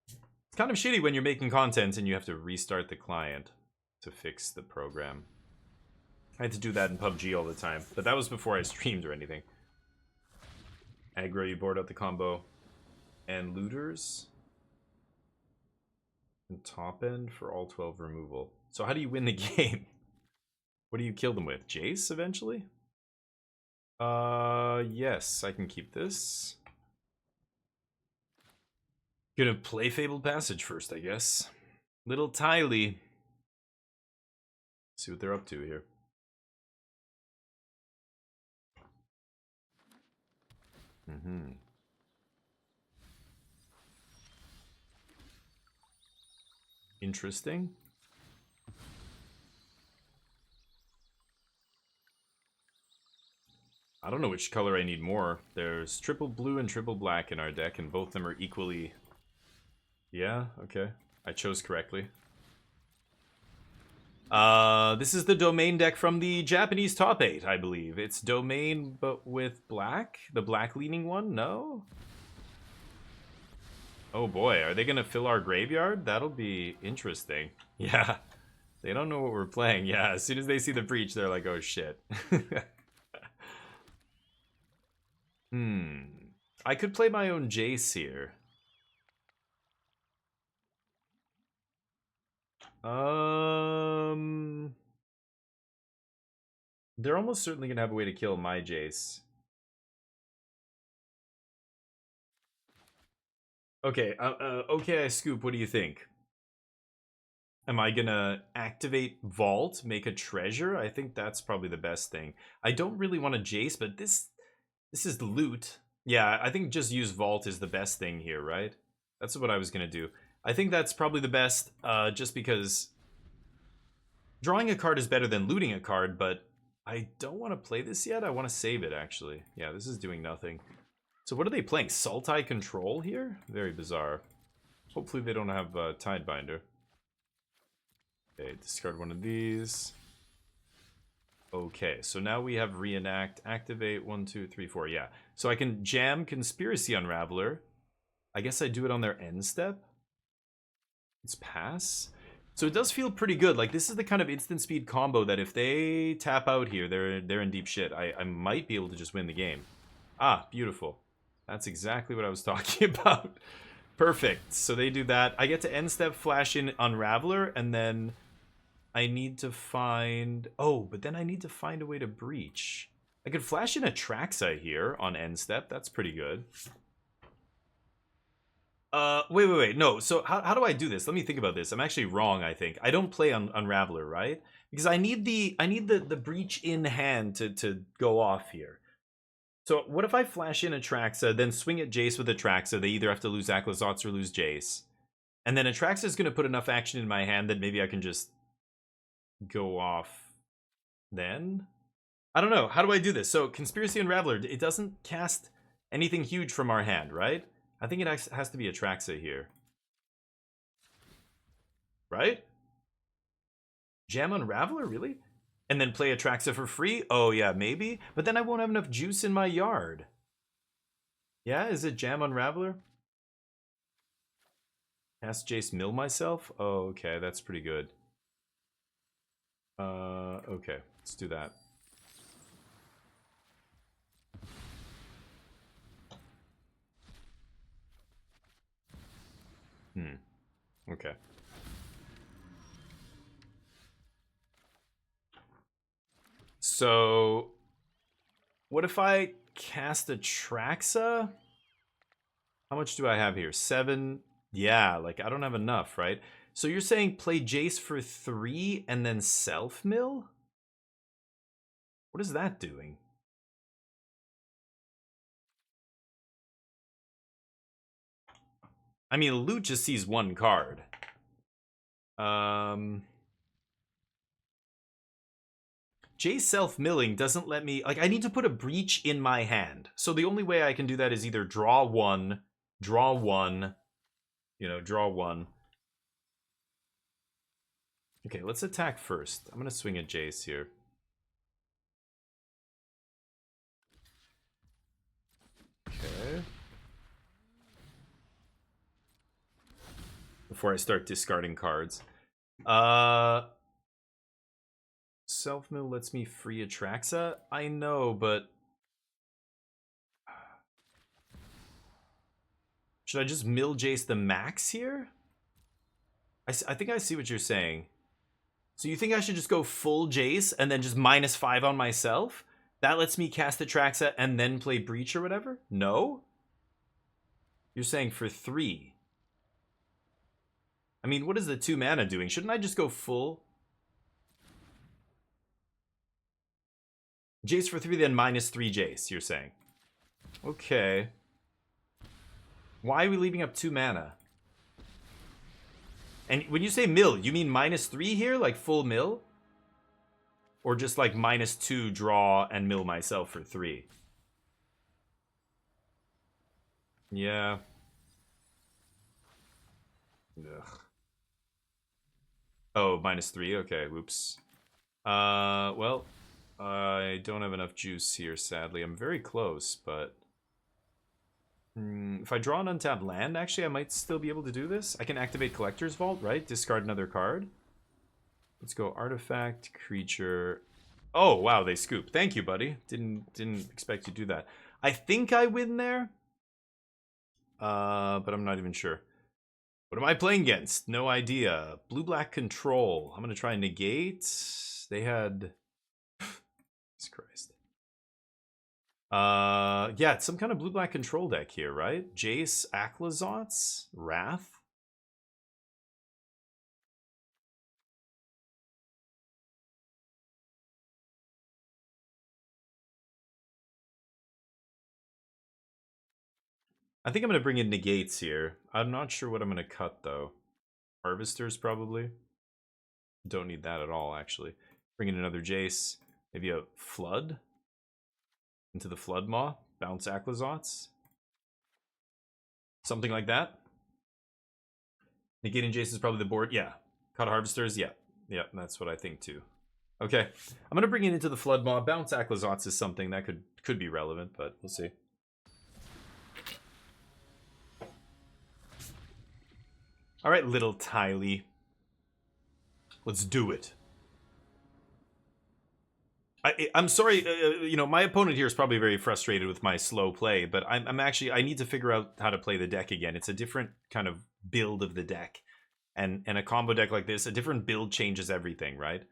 It's kind of shitty when you're making content and you have to restart the client to fix the program. I had to do that in PUBG all the time, but that was before I streamed or anything. Aggro, you board out the combo. And looters. And top end for all 12 removal. So how do you win the game? What do you kill them with? Jace eventually? Yes, I can keep this. Gonna play Fabled Passage first, I guess. Little Tylee. See what they're up to here. Interesting. I don't know which color I need more. There's triple blue and triple black in our deck, and both of them are equally... Yeah, okay. I chose correctly. This is the Domain deck from the Japanese top 8, I believe. It's Domain, but with black? The black-leaning one? No? Oh boy, are they gonna fill our graveyard? That'll be interesting. Yeah. They don't know what we're playing. Yeah, as soon as they see the Breach, they're like, oh shit. I could play my own Jace here. They're almost certainly gonna have a way to kill my Jace. Okay, okay, Scoop, what do you think? Am I gonna activate Vault, make a treasure? I think that's probably the best thing. I don't really want a Jace, but this is loot. Yeah, I think just use Vault is the best thing here, right? That's what I was gonna do. I think that's probably the best, just because drawing a card is better than looting a card, but I don't want to play this yet. I want to save it, actually. Yeah, this is doing nothing. So what are they playing? Sultai Control here? Very bizarre. Hopefully they don't have Tidebinder. Okay, discard one of these. Okay, so now we have reenact, activate, 1, 2, 3, 4, yeah. So I can jam Conspiracy Unraveler. I guess I do it on their end step. It's pass. So it does feel pretty good. Like, this is the kind of instant speed combo that if they tap out here, they're in deep shit. I might be able to just win the game. Ah, beautiful. That's exactly what I was talking about. Perfect. So they do that. I get to end step flash in Unraveler, and then I need to find... Oh, but then I need to find a way to breach. I could flash in Atraxa here on end step. That's pretty good. Wait. No, so how do I do this? Let me think about this. I'm actually wrong, I think. I don't play on Unraveler, right? Because I need the breach in hand to go off here. So what if I flash in Atraxa, then swing at Jace with Atraxa? They either have to lose Aclazotz or lose Jace. And then Atraxa is going to put enough action in my hand that maybe I can just go off then? I don't know. How do I do this? So Conspiracy Unraveler, it doesn't cast anything huge from our hand, right? I think it has to be Atraxa here. Right? Jam Unraveler, really? And then play Atraxa for free? Oh yeah, maybe. But then I won't have enough juice in my yard. Yeah, is it Jam Unraveler? Cast Jace Mill myself? Oh, okay, that's pretty good. Okay, let's do that. Okay. So, what if I cast Atraxa? How much do I have here? 7? Yeah, like, I don't have enough, right? So you're saying play Jace for 3 and then self-mill? What is that doing? I mean, Loot just sees 1 card. Jace self-milling doesn't let me... Like, I need to put a breach in my hand. So the only way I can do that is either draw 1, draw 1, you know, draw 1. Okay, let's attack first. I'm going to swing at Jace here. Okay. Before I start discarding cards. Self-mill lets me free Atraxa? I know, but... Should I just mill Jace the max here? I think I see what you're saying. So you think I should just go full Jace and then just -5 on myself? That lets me cast Atraxa and then play Breach or whatever? No? You're saying for 3. I mean, what is the 2 mana doing? Shouldn't I just go full? Jace for 3, then -3 Jace, you're saying. Okay. Why are we leaving up 2 mana? And when you say mill, you mean -3 here? Like full mill? Or just like -2 draw and mill myself for 3? Yeah. Ugh. Oh, -3? Okay, whoops. Well, I don't have enough juice here, sadly. I'm very close, but... if I draw an untapped land, actually, I might still be able to do this. I can activate Collector's Vault, right? Discard another card. Let's go Artifact, Creature. Oh, wow, they scoop. Thank you, buddy. Didn't expect you to do that. I think I win there. But I'm not even sure. What am I playing against? No idea. Blue-black control. I'm going to try and negate. They had... Jesus Christ. Yeah, it's some kind of blue-black control deck here, right? Jace, Aclazotz, Wrath. I think I'm going to bring in negates here. I'm not sure what I'm going to cut, though. Harvesters, probably. Don't need that at all, actually. Bring in another Jace. Maybe a Flood. Into the Flood Maw. Bounce Aclazotz. Something like that. Negating Jace is probably the board. Yeah. Cut Harvesters. Yeah. Yeah, that's what I think, too. Okay, I'm gonna bring it into the Flood Mob. Bounce Aclazotz is something that could be relevant, but we'll see. All right, little Tylee. Let's do it. I'm sorry, you know, my opponent here is probably very frustrated with my slow play, but I'm actually, I need to figure out how to play the deck again. It's a different kind of build of the deck. And a combo deck like this, a different build changes everything, right?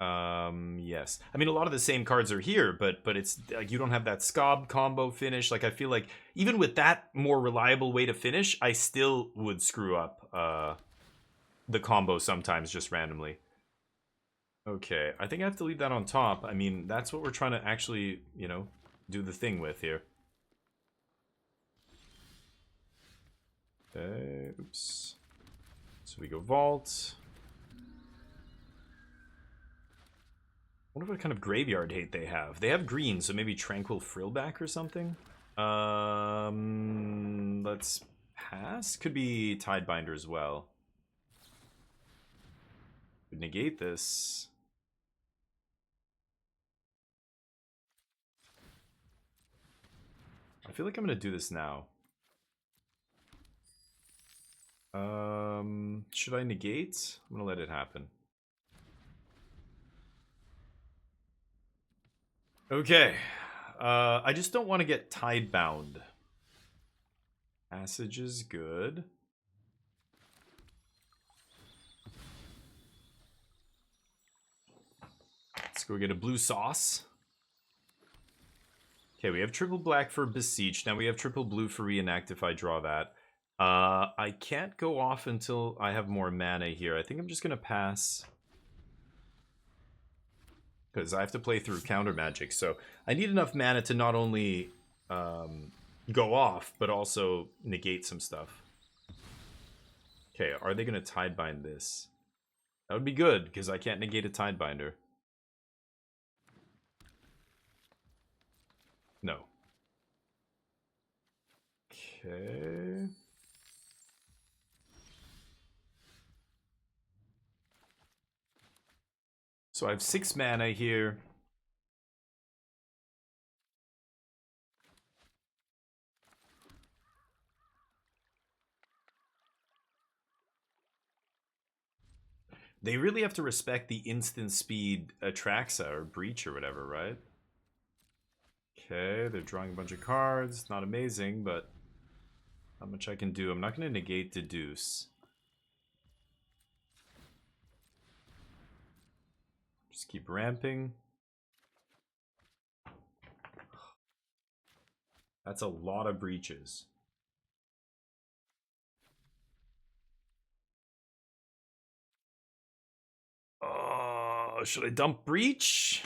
Yes. I mean, a lot of the same cards are here, but it's like you don't have that Scob combo finish. Like, I feel like even with that more reliable way to finish, I still would screw up the combo sometimes just randomly. Okay, I think I have to leave that on top. I mean, that's what we're trying to actually, you know, do the thing with here. Okay, oops. So we go Vault. I wonder what kind of graveyard hate they have. They have green, so maybe Tranquil Frillback or something? Let's pass. Could be Tidebinder as well. Could negate this. I feel like I'm gonna do this now. Should I negate? I'm gonna let it happen. Okay. I just don't want to get Tidebound. Passage is good. Let's go get a blue sauce. Okay, we have triple black for Beseech. Now we have triple blue for Reenact if I draw that. I can't go off until I have more mana here. I think I'm just going to pass. Because I have to play through counter magic. So I need enough mana to not only go off, but also negate some stuff. Okay, are they going to Tidebind this? That would be good, because I can't negate a Tidebinder. No. Okay. So I have 6 mana here. They really have to respect the instant speed Atraxa or Breach or whatever, right? Okay, they're drawing a bunch of cards. Not amazing, but not much I can do. I'm not going to negate Deduce. Just keep ramping. That's a lot of breaches. Should I dump Breach?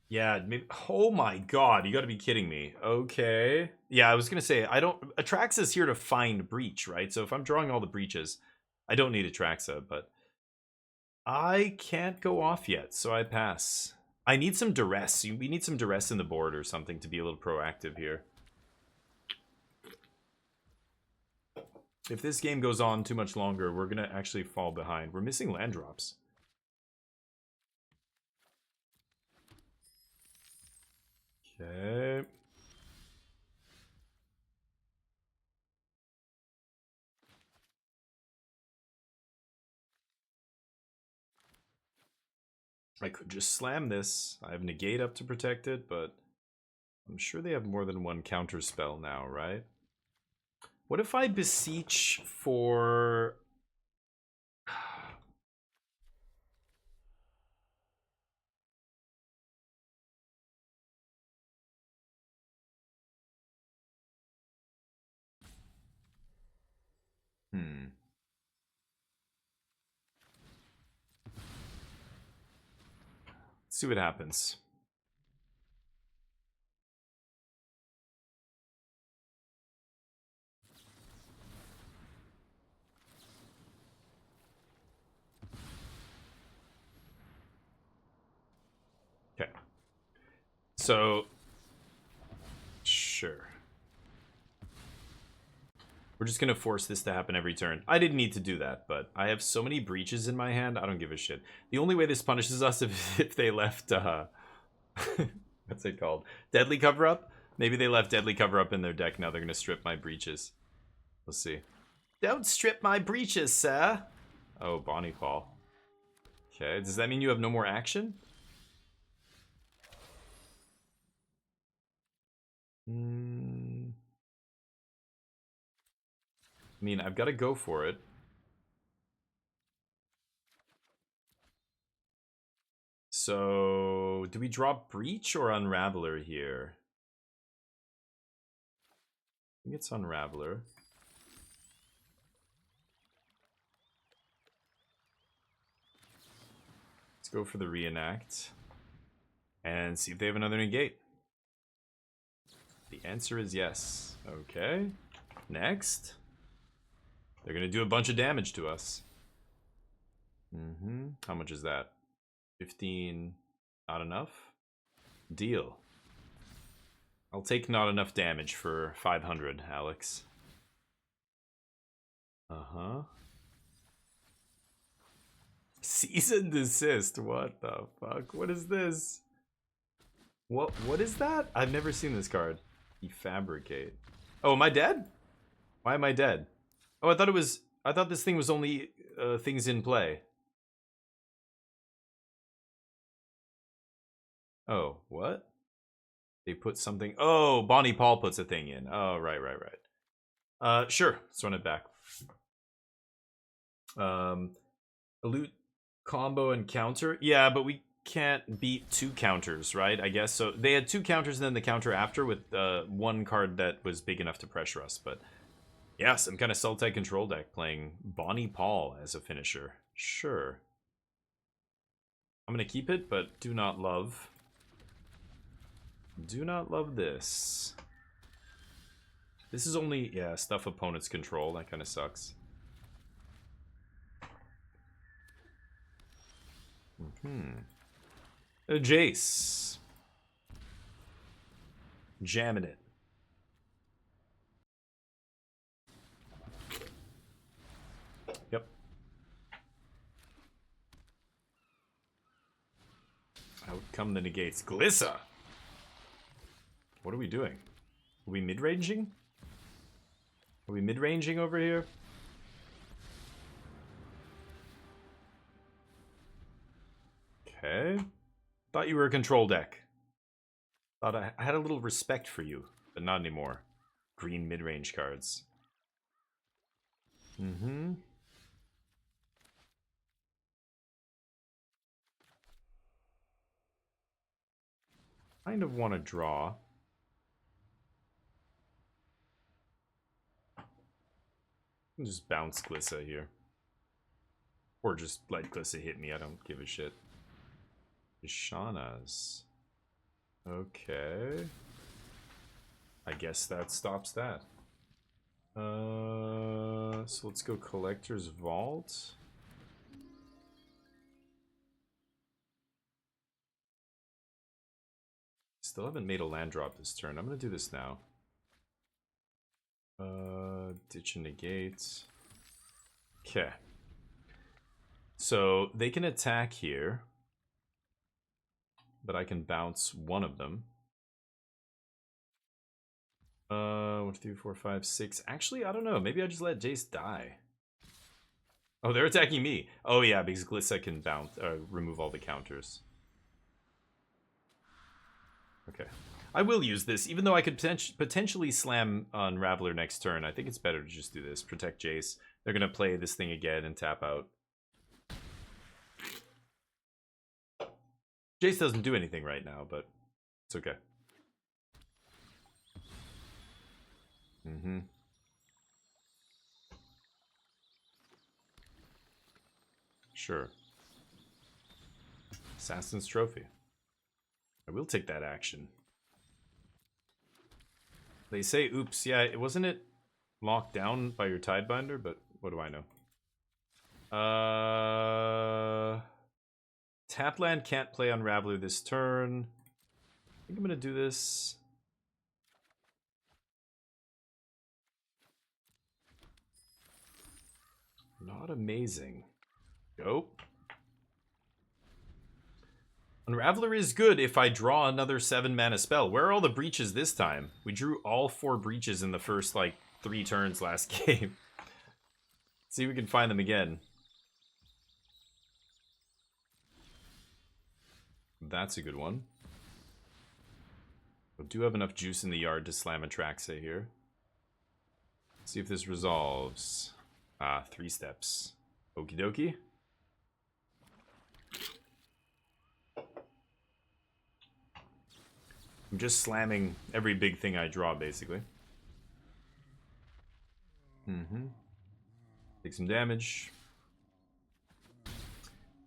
Yeah, maybe. Oh my god, you gotta be kidding me. Okay. Yeah, I was gonna say, I don't. Atraxa's here to find Breach, right? So if I'm drawing all the breaches, I don't need Atraxa, but I can't go off yet, so I pass. I need some duress. We need some duress in the board or something to be a little proactive here. If this game goes on too much longer, we're gonna actually fall behind. We're missing land drops. Okay. I could just slam this. I have negate up to protect it, but I'm sure they have more than one counter spell now, right? What if I beseech for... Let's see what happens. Okay. So, sure. We're just gonna force this to happen every turn. I didn't need to do that, but I have so many breaches in my hand, I don't give a shit. The only way this punishes us if they left, what's it called? Deadly Cover-Up? Maybe they left Deadly Cover-Up in their deck, now they're gonna strip my breaches. Let's see. Don't strip my breaches, sir! Oh, Bonnie Paul. Okay, does that mean you have no more action? I mean, I've got to go for it. So, do we draw Breach or Unraveler here? I think it's Unraveler. Let's go for the Reenact. And see if they have another negate. The answer is yes. Okay. Next. They're going to do a bunch of damage to us. How much is that? 15. Not enough? Deal. I'll take not enough damage for 500, Alex. Cease and desist. What the fuck? What is this? What is that? I've never seen this card. Defabricate. Oh, am I dead? Why am I dead? Oh, I thought this thing was only things in play. Oh, what? They put something. Oh, Bonnie Paul puts a thing in. Oh, right. Sure. Let's run it back. Loot combo and counter. Yeah, but we can't beat 2 counters, right? I guess so. They had 2 counters and then the counter after with one card that was big enough to pressure us. But yeah, some kind of Sultai control deck playing Bonnie Paul as a finisher. Sure. I'm gonna keep it, but do not love. Do not love this. This is only, yeah, stuff opponents control. That kind of sucks. Jace. Jamming it. Yep. Out come the negates. Glissa! What are we doing? Are we mid-ranging? Are we mid-ranging over here? Okay. Thought you were a control deck. Thought I had a little respect for you, but not anymore. Green mid-range cards. Kind of want to draw. Just bounce Glissa here. Or just let Glissa hit me, I don't give a shit. Ishana's. Okay. I guess that stops that. So let's go Collector's Vault. Still haven't made a land drop this turn. I'm gonna do this now. Ditch and negate. Okay. So they can attack here, but I can bounce one of them. 1, 2, 3, 4, 5, 6. Actually, I don't know. Maybe I just let Jace die. Oh, they're attacking me. Oh yeah, because Glissa can bounce, remove all the counters. Okay. I will use this, even though I could potentially slam Unraveler next turn. I think it's better to just do this. Protect Jace. They're going to play this thing again and tap out. Jace doesn't do anything right now, but it's okay. Sure. Assassin's Trophy. I will take that action. They say, oops, yeah, wasn't it locked down by your Tidebinder? But what do I know? Tapland can't play Unraveler this turn. I think I'm gonna do this. Not amazing. Go. Unraveler is good if I draw another 7-mana spell. Where are all the breaches this time? We drew all 4 breaches in the first, like, 3 turns last game. See if we can find them again. That's a good one. We do have enough juice in the yard to slam a Traxa here. See if this resolves. 3 steps. Okie dokie. I'm just slamming every big thing I draw, basically. Take some damage.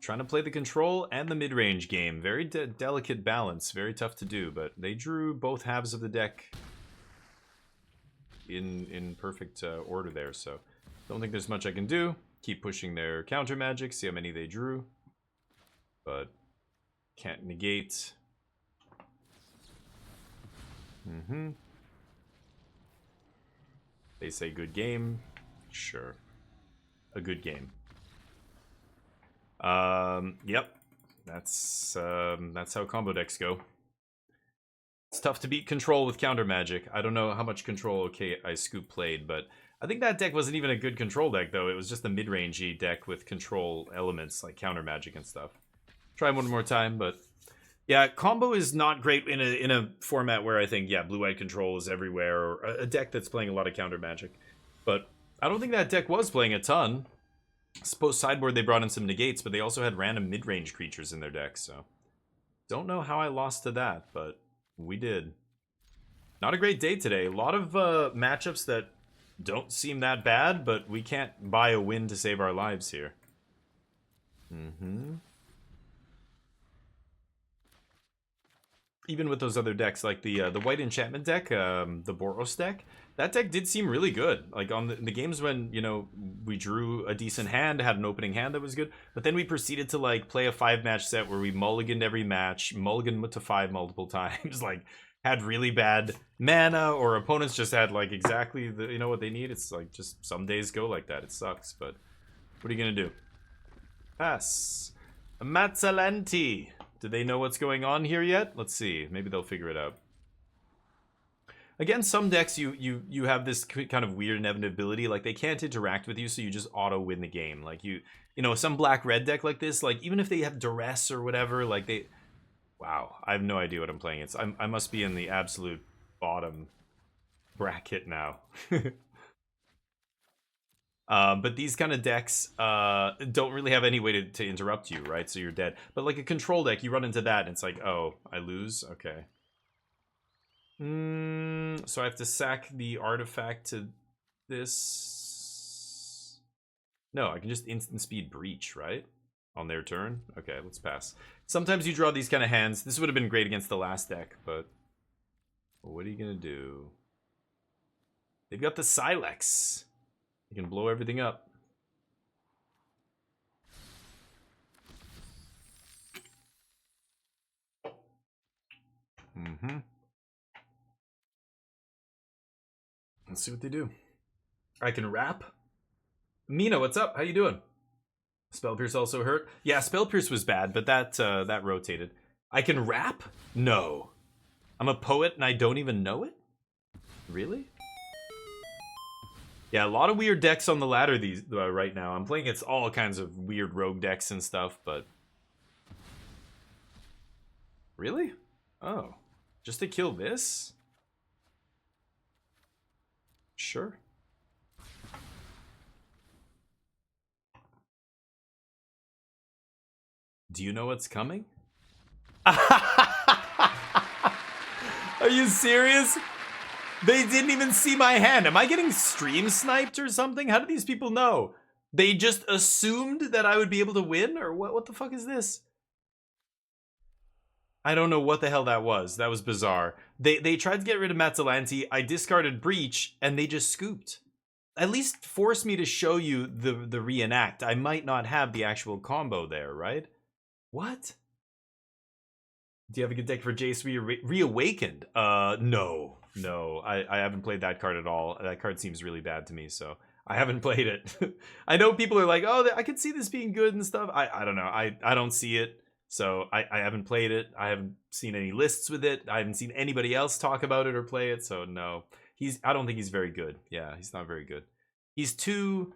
Trying to play the control and the mid-range game. Very delicate balance. Very tough to do, but they drew both halves of the deck in perfect order there, so don't think there's much I can do. Keep pushing their counter magic, see how many they drew. But can't negate. They say good game. Sure. A good game. Yep. That's how combo decks go. It's tough to beat control with counter magic. I don't know how much control I Scoop played, but I think that deck wasn't even a good control deck, though. It was just a mid-rangey deck with control elements like counter magic and stuff. Try one more time, but yeah, combo is not great in a format where I think, yeah, blue-white control is everywhere, or a deck that's playing a lot of counter magic. But I don't think that deck was playing a ton. I suppose sideboard they brought in some negates, but they also had random mid-range creatures in their deck, so don't know how I lost to that, but we did. Not a great day today. A lot of matchups that don't seem that bad, but we can't buy a win to save our lives here. Even with those other decks, like the white enchantment deck, the Boros deck, that deck did seem really good. Like on the games when, you know, we drew a decent hand, had an opening hand that was good, but then we proceeded to like play a 5-match set where we mulliganed every match, mulliganed to 5 multiple times, like had really bad mana, or opponents just had like exactly the, you know, what they need. It's like just some days go like that. It sucks, but what are you gonna do? Pass. Mazzalanti. Do they know what's going on here yet? Let's see. Maybe they'll figure it out. Again, some decks you have this kind of weird inevitability, like they can't interact with you, so you just auto win the game. Like you know, some black-red deck like this, like even if they have duress or whatever, like they, wow, I have no idea what I'm playing. I must be in the absolute bottom bracket now. But these kind of decks don't really have any way to interrupt you, right? So you're dead. But like a control deck, you run into that, and it's like, oh, I lose? Okay. So I have to sack the artifact to this. No, I can just instant speed breach, right? On their turn? Okay, let's pass. Sometimes you draw these kind of hands. This would have been great against the last deck, but what are you gonna do? They've got the Sylex. You can blow everything up. Let's see what they do. I can wrap. Mina, what's up? How you doing? Spell Pierce also hurt. Yeah, Spell Pierce was bad, but that rotated. I can rap? No. I'm a poet and I don't even know it? Really? Yeah, a lot of weird decks on the ladder right now. I'm playing against all kinds of weird rogue decks and stuff, but really? Oh, just to kill this? Sure. Do you know what's coming? Are you serious? They didn't even see my hand. Am I getting stream sniped or something? How do these people know? They just assumed that I would be able to win? Or what the fuck is this? I don't know what the hell that was. That was bizarre. They tried to get rid of Mazzalanti. I discarded Breach, and they just scooped. At least force me to show you the reenact. I might not have the actual combo there, right? What? Do you have a good deck for Jace Reawakened? No. I haven't played that card at all. That card seems really bad to me, so I haven't played it. I know people are like, oh, I could see this being good and stuff. I don't know. I don't see it. So I haven't played it. I haven't seen any lists with it. I haven't seen anybody else talk about it or play it. So no, I don't think he's very good. Yeah, he's not very good. He's too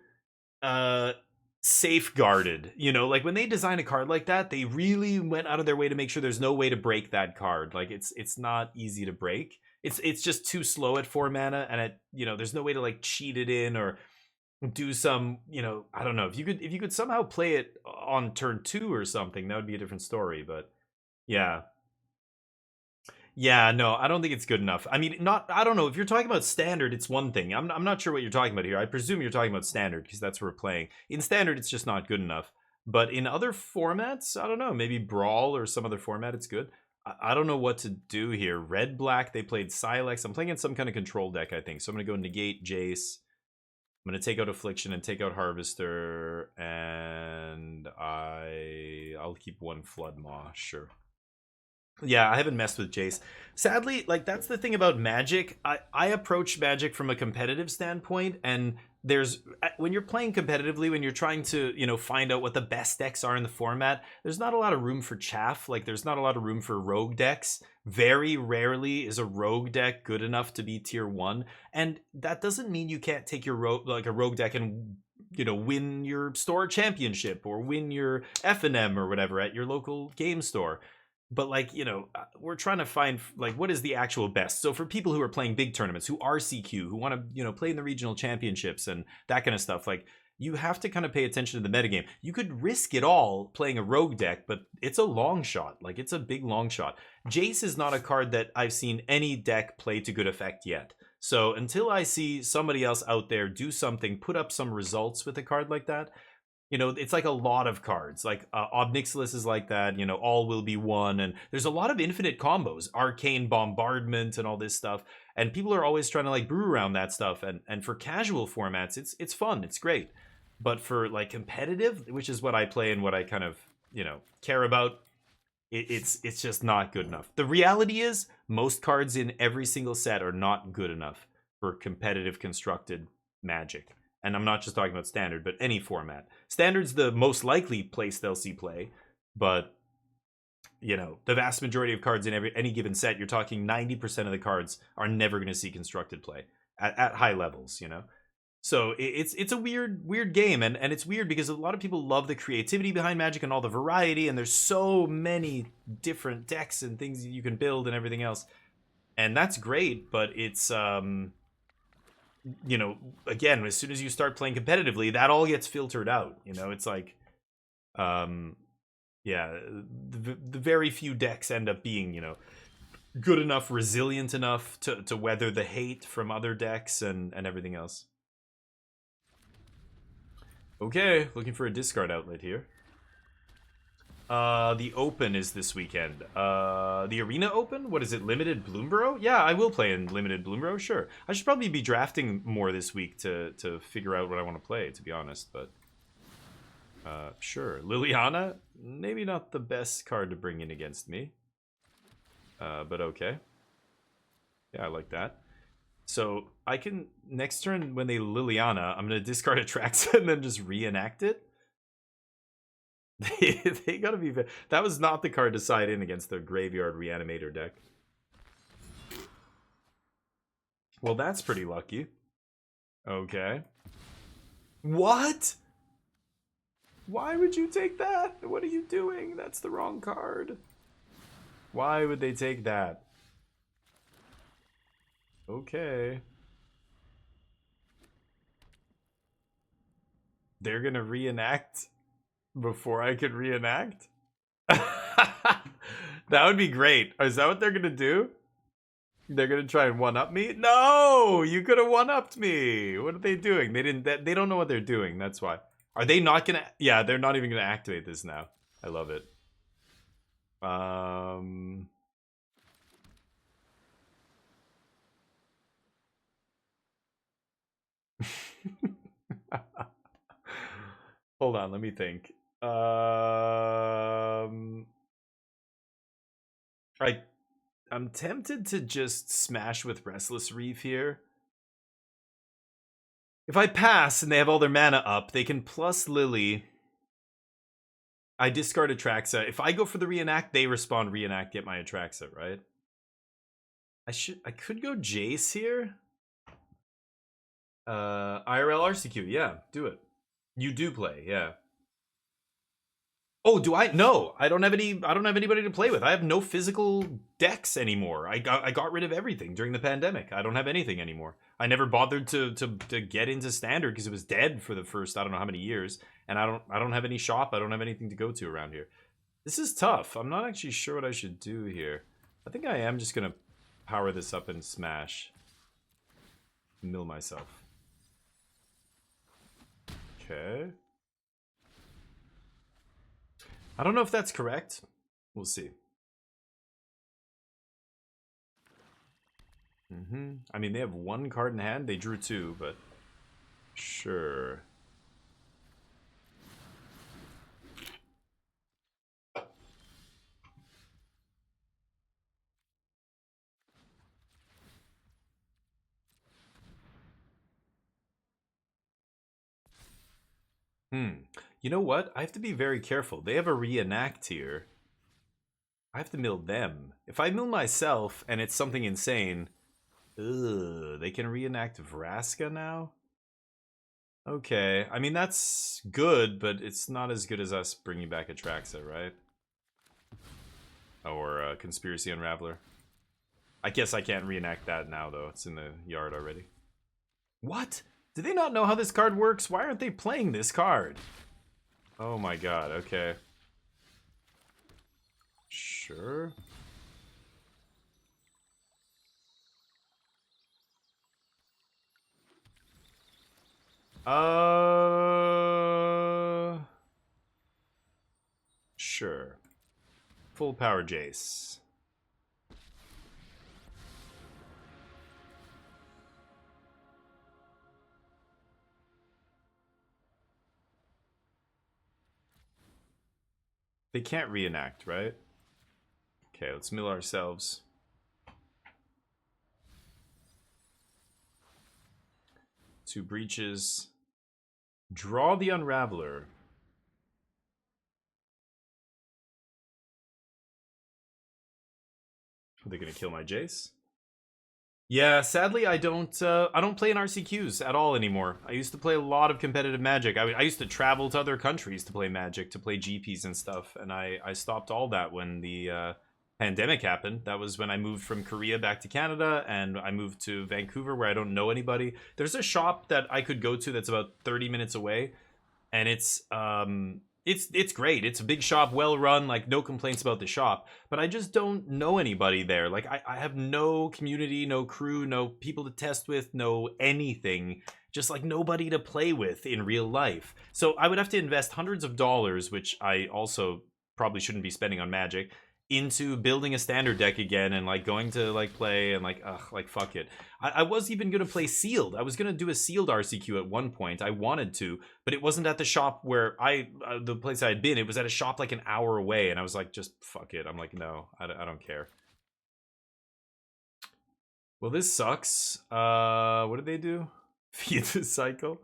uh safeguarded. You know, like when they design a card like that, they really went out of their way to make sure there's no way to break that card. Like it's not easy to break. It's just too slow at 4 mana, and there's no way to like cheat it in or do some, I don't know. If you could somehow play it on turn 2 or something, that would be a different story. But yeah. Yeah, no, I don't think it's good enough. I mean, I don't know. If you're talking about standard, it's one thing. I'm not sure what you're talking about here. I presume you're talking about standard because that's what we're playing. In standard, it's just not good enough. But in other formats, I don't know. Maybe Brawl or some other format, it's good. I don't know what to do here. Red, black, they played Sylex. I'm playing in some kind of control deck, I think. So I'm going to go Negate, Jace. I'm going to take out Affliction and take out Harvester. And I'll keep one Flood Maw, sure. Yeah, I haven't messed with Jace. Sadly, like that's the thing about Magic. I approach Magic from a competitive standpoint, and when you're playing competitively, when you're trying to, find out what the best decks are in the format, there's not a lot of room for chaff. Like there's not a lot of room for rogue decks. Very rarely is a rogue deck good enough to be tier 1, and that doesn't mean you can't take your a rogue deck and win your store championship or win your FNM or whatever at your local game store. But we're trying to find like what is the actual best. So for people who are playing big tournaments, who are CQ, who want to play in the regional championships and that kind of stuff, like you have to kind of pay attention to the metagame. You could risk it all playing a rogue deck, but it's a long shot. Like it's a big long shot. Jace is not a card that I've seen any deck play to good effect yet. So until I see somebody else out there do something, put up some results with a card like that, it's like a lot of cards. Like Ob Nixilis is like that, all will be one. And there's a lot of infinite combos, Arcane Bombardment and all this stuff. And people are always trying to like brew around that stuff. And for casual formats, it's fun. It's great. But for like competitive, which is what I play and what I kind of, care about, it's just not good enough. The reality is most cards in every single set are not good enough for competitive constructed Magic. And I'm not just talking about standard, but any format. Standard's the most likely place they'll see play, but the vast majority of cards in any given set, you're talking 90% of the cards are never going to see constructed play at high levels. So it's a weird game, and it's weird because a lot of people love the creativity behind Magic and all the variety, and there's so many different decks and things you can build and everything else, and that's great. But it's again, as soon as you start playing competitively, that all gets filtered out. It's like, yeah, the very few decks end up being, good enough, resilient enough to weather the hate from other decks and everything else. Okay, looking for a discard outlet here. The Open is this weekend. The Arena Open? What is it, Limited Bloomborough? Yeah, I will play in Limited Bloomborough, sure. I should probably be drafting more this week to figure out what I want to play, to be honest, but... sure. Liliana? Maybe not the best card to bring in against me. But okay. Yeah, I like that. So, I can... Next turn, when they Liliana, I'm going to discard a Traxa and then just reenact it? They gotta be... That was not the card to side in against the Graveyard Reanimator deck. Well, that's pretty lucky. Okay. What? Why would you take that? What are you doing? That's the wrong card. Why would they take that? Okay. They're gonna reenact before I could reenact? That would be great. Is that what they're gonna do? They're gonna try and one-up me? No! You could have one-upped me! What are they doing? They don't know what they're doing, that's why. Are they not gonna... Yeah, they're not even gonna activate this now. I love it. Hold on, let me think. I'm tempted to just smash with Restless Reef here. If I pass and they have all their mana up, they can plus Lily. I discard Atraxa. If I go for the reenact, they respond reenact, get my Atraxa, right? I could go Jace here. IRL RCQ, yeah, do it. You do play, yeah. Oh, do I? No, I don't have anybody to play with. I have no physical decks anymore. I got rid of everything during the pandemic. I don't have anything anymore. I never bothered to get into standard because it was dead for the first I don't know how many years, and I don't have any shop. I don't have anything to go to around here. This is tough. I'm not actually sure what I should do here. I think I am just gonna power this up and smash. Mill myself. Okay. I don't know if that's correct. We'll see. I mean, they have one card in hand. They drew two, but sure. You know what? I have to be very careful. They have a reenact here. I have to mill them. If I mill myself and it's something insane, they can reenact Vraska now? Okay, I mean, that's good, but it's not as good as us bringing back Atraxa, right? Or Conspiracy Unraveler. I guess I can't reenact that now, though. It's in the yard already. What? Do they not know how this card works? Why aren't they playing this card? Oh my god, okay. Sure. Sure. Full power Jace. They can't reenact, right? Okay, let's mill ourselves. Two breaches. Draw the Unraveler. Are they gonna kill my Jace? Yeah, sadly, I don't play in RCQs at all anymore. I used to play a lot of competitive Magic. I used to travel to other countries to play Magic, to play GPs and stuff, and I stopped all that when the pandemic happened. That was when I moved from Korea back to Canada, and I moved to Vancouver where I don't know anybody. There's a shop that I could go to that's about 30 minutes away, and it's great. It's a big shop, well run, like no complaints about the shop. But I just don't know anybody there. Like I have no community, no crew, no people to test with, no anything. Just like nobody to play with in real life. So I would have to invest hundreds of dollars, which I also probably shouldn't be spending on Magic, into building a standard deck again and like going to like play and like fuck it. I was even gonna play sealed. I was gonna do a sealed RCQ at one point. I wanted to, but it wasn't at the shop where the place I had been. It was at a shop like an hour away, and I was like, just fuck it. I'm like, no, I don't care. Well, this sucks. What did they do? Feed the cycle.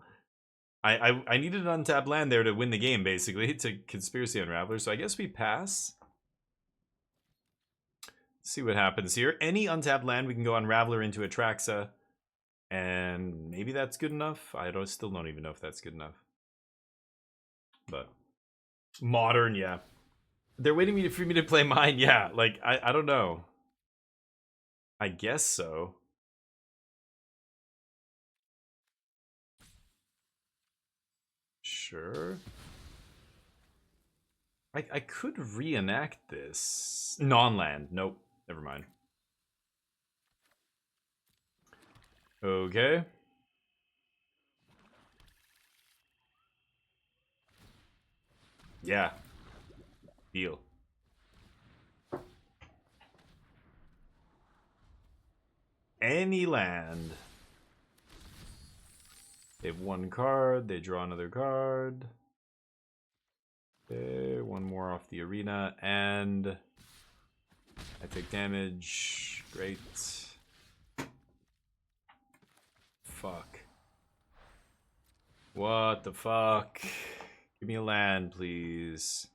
I needed an untapped land there to win the game, basically, to Conspiracy Unraveler. So I guess we pass. See what happens here. Any untapped land, we can go Unraveler into Atraxa, and maybe that's good enough. Still don't even know if that's good enough. But modern, yeah. They're waiting for me to play mine, yeah. Like I don't know. I guess so. Sure. I could reenact this. Non-land. Nope. Never mind. Okay. Yeah. Deal. Any land. They have one card. They draw another card. Okay, one more off the arena. And I take damage. Great. Fuck. What the fuck? Give me a land, please.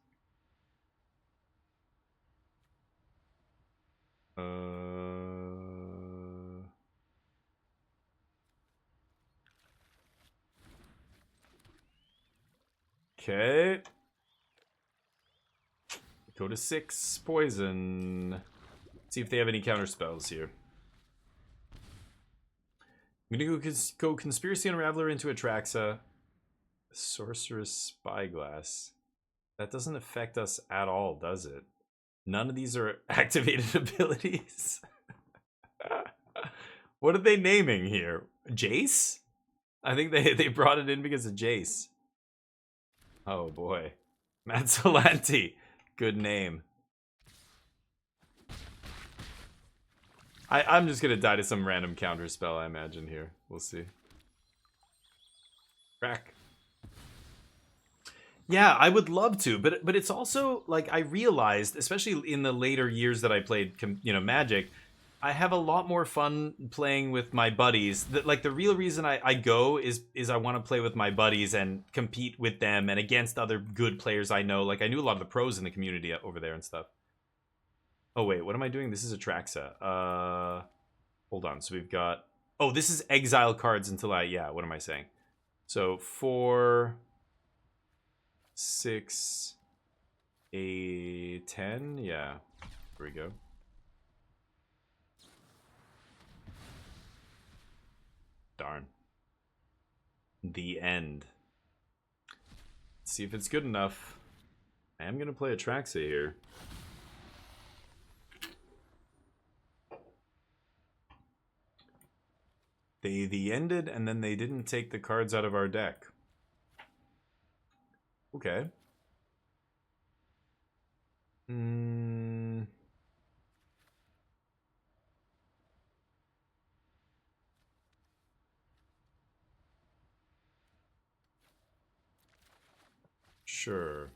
Okay. Go to 6 poison. See if they have any counter spells here. I'm gonna go Conspiracy Unraveler into Atraxa. Sorceress Spyglass. That doesn't affect us at all, does it? None of these are activated abilities. What are they naming here? Jace? I think they brought it in because of Jace. Oh boy. Matt Solanti. Good name. I'm just gonna die to some random counter spell, I imagine, here. We'll see. Crack. Yeah, I would love to, but it's also like I realized, especially in the later years that I played, Magic, I have a lot more fun playing with my buddies. That like the real reason I go is I want to play with my buddies and compete with them and against other good players I know. Like I knew a lot of the pros in the community over there and stuff. Oh wait, what am I doing? This is Atraxa. Hold on. So we've got. Oh, this is exile cards until I. Yeah, what am I saying? So 4, 6, 8, 10. Yeah, here we go. Darn. The end. Let's see if it's good enough. I am gonna play Atraxa here. They ended, and then they didn't take the cards out of our deck. Okay. Sure.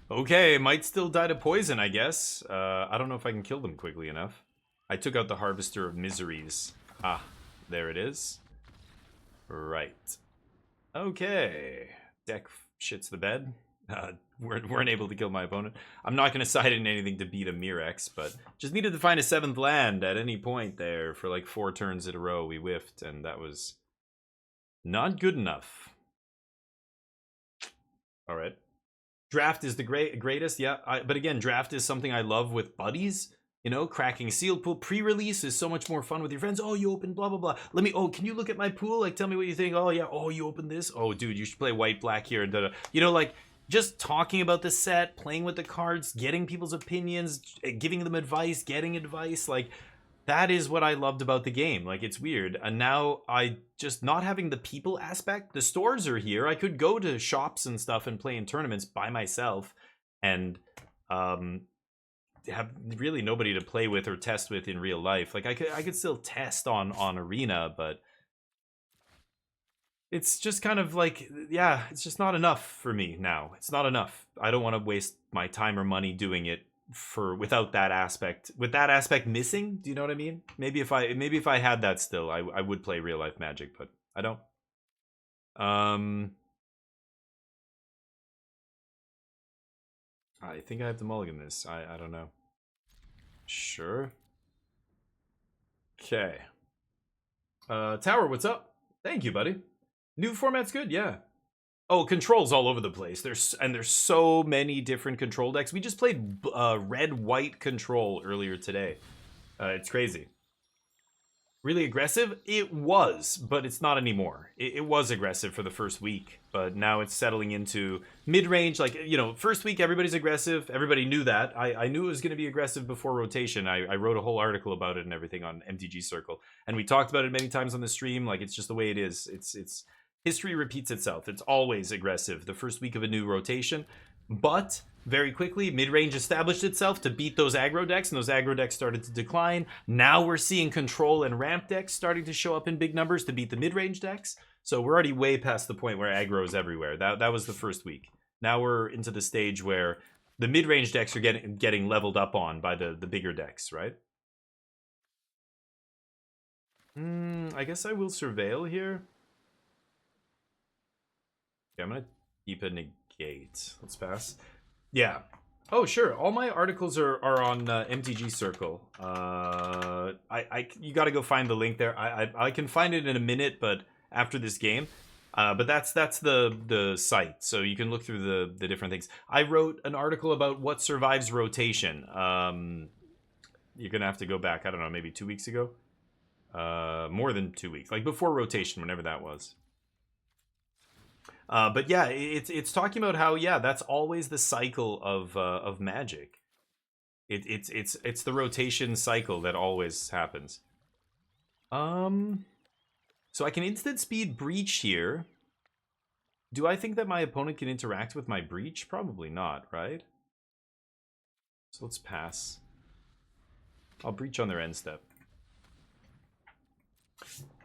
Okay, might still die to poison, I guess. I don't know if I can kill them quickly enough. I took out the Harvester of Miseries. Ah, there it is. Right. Okay. Deck shits the bed. Weren't able to kill my opponent. I'm not going to side in anything to beat a Mirex, but just needed to find a 7th land at any point there for like 4 turns in a row. We whiffed, and that was not good enough. All right. Draft is the greatest, yeah. But again, draft is something I love with buddies. You know, cracking sealed pool pre-release is so much more fun with your friends. Oh, you opened blah blah blah. Can you look at my pool? Like, tell me what you think. Oh yeah. Oh, you opened this. Oh, dude, you should play white black here. You know, like just talking about the set, playing with the cards, getting people's opinions, giving them advice, getting advice. Like that is what I loved about the game. Like it's weird. And now I just not having the people aspect. The stores are here. I could go to shops and stuff and play in tournaments by myself and have really nobody to play with or test with in real life. Like I could still test on Arena, but it's just kind of like, yeah, it's just not enough for me now. It's not enough. I don't want to waste my time or money doing it without that aspect. With that aspect missing, do you know what I mean? Maybe if I had that still, I would play real life Magic, but I don't. I think I have to mulligan this. I don't know. Sure. Okay. Tower, what's up? Thank you, buddy. New format's good, yeah. Oh, controls all over the place. There's so many different control decks. We just played red-white control earlier today. It's crazy. Really aggressive? It was, but it's not anymore. It was aggressive for the first week, but now it's settling into mid-range. Like, you know, first week everybody's aggressive. Everybody knew that. I knew it was going to be aggressive before rotation. I wrote a whole article about it and everything on MTG Circle, and we talked about it many times on the stream. Like, it's just the way it is. It's history repeats itself. It's always aggressive the first week of a new rotation, but very quickly, mid-range established itself to beat those aggro decks, and those aggro decks started to decline. Now we're seeing control and ramp decks starting to show up in big numbers to beat the mid-range decks. So we're already way past the point where aggro is everywhere. That was the first week. Now we're into the stage where the mid-range decks are getting leveled up on by the bigger decks, right? I guess I will surveil here. Okay, I'm gonna keep a negate. Let's pass. Yeah. Oh, sure. All my articles are on MTG Circle. You got to go find the link there. I can find it in a minute, but after this game. But that's the site, so you can look through the different things. I wrote an article about what survives rotation. You're gonna have to go back. I don't know, maybe 2 weeks ago. More than 2 weeks, like before rotation, whenever that was. But yeah, it's talking about how that's always the cycle of Magic. It's the rotation cycle that always happens. So I can instant speed Breach here. Do I think that my opponent can interact with my Breach? Probably not, right? So let's pass. I'll Breach on their end step.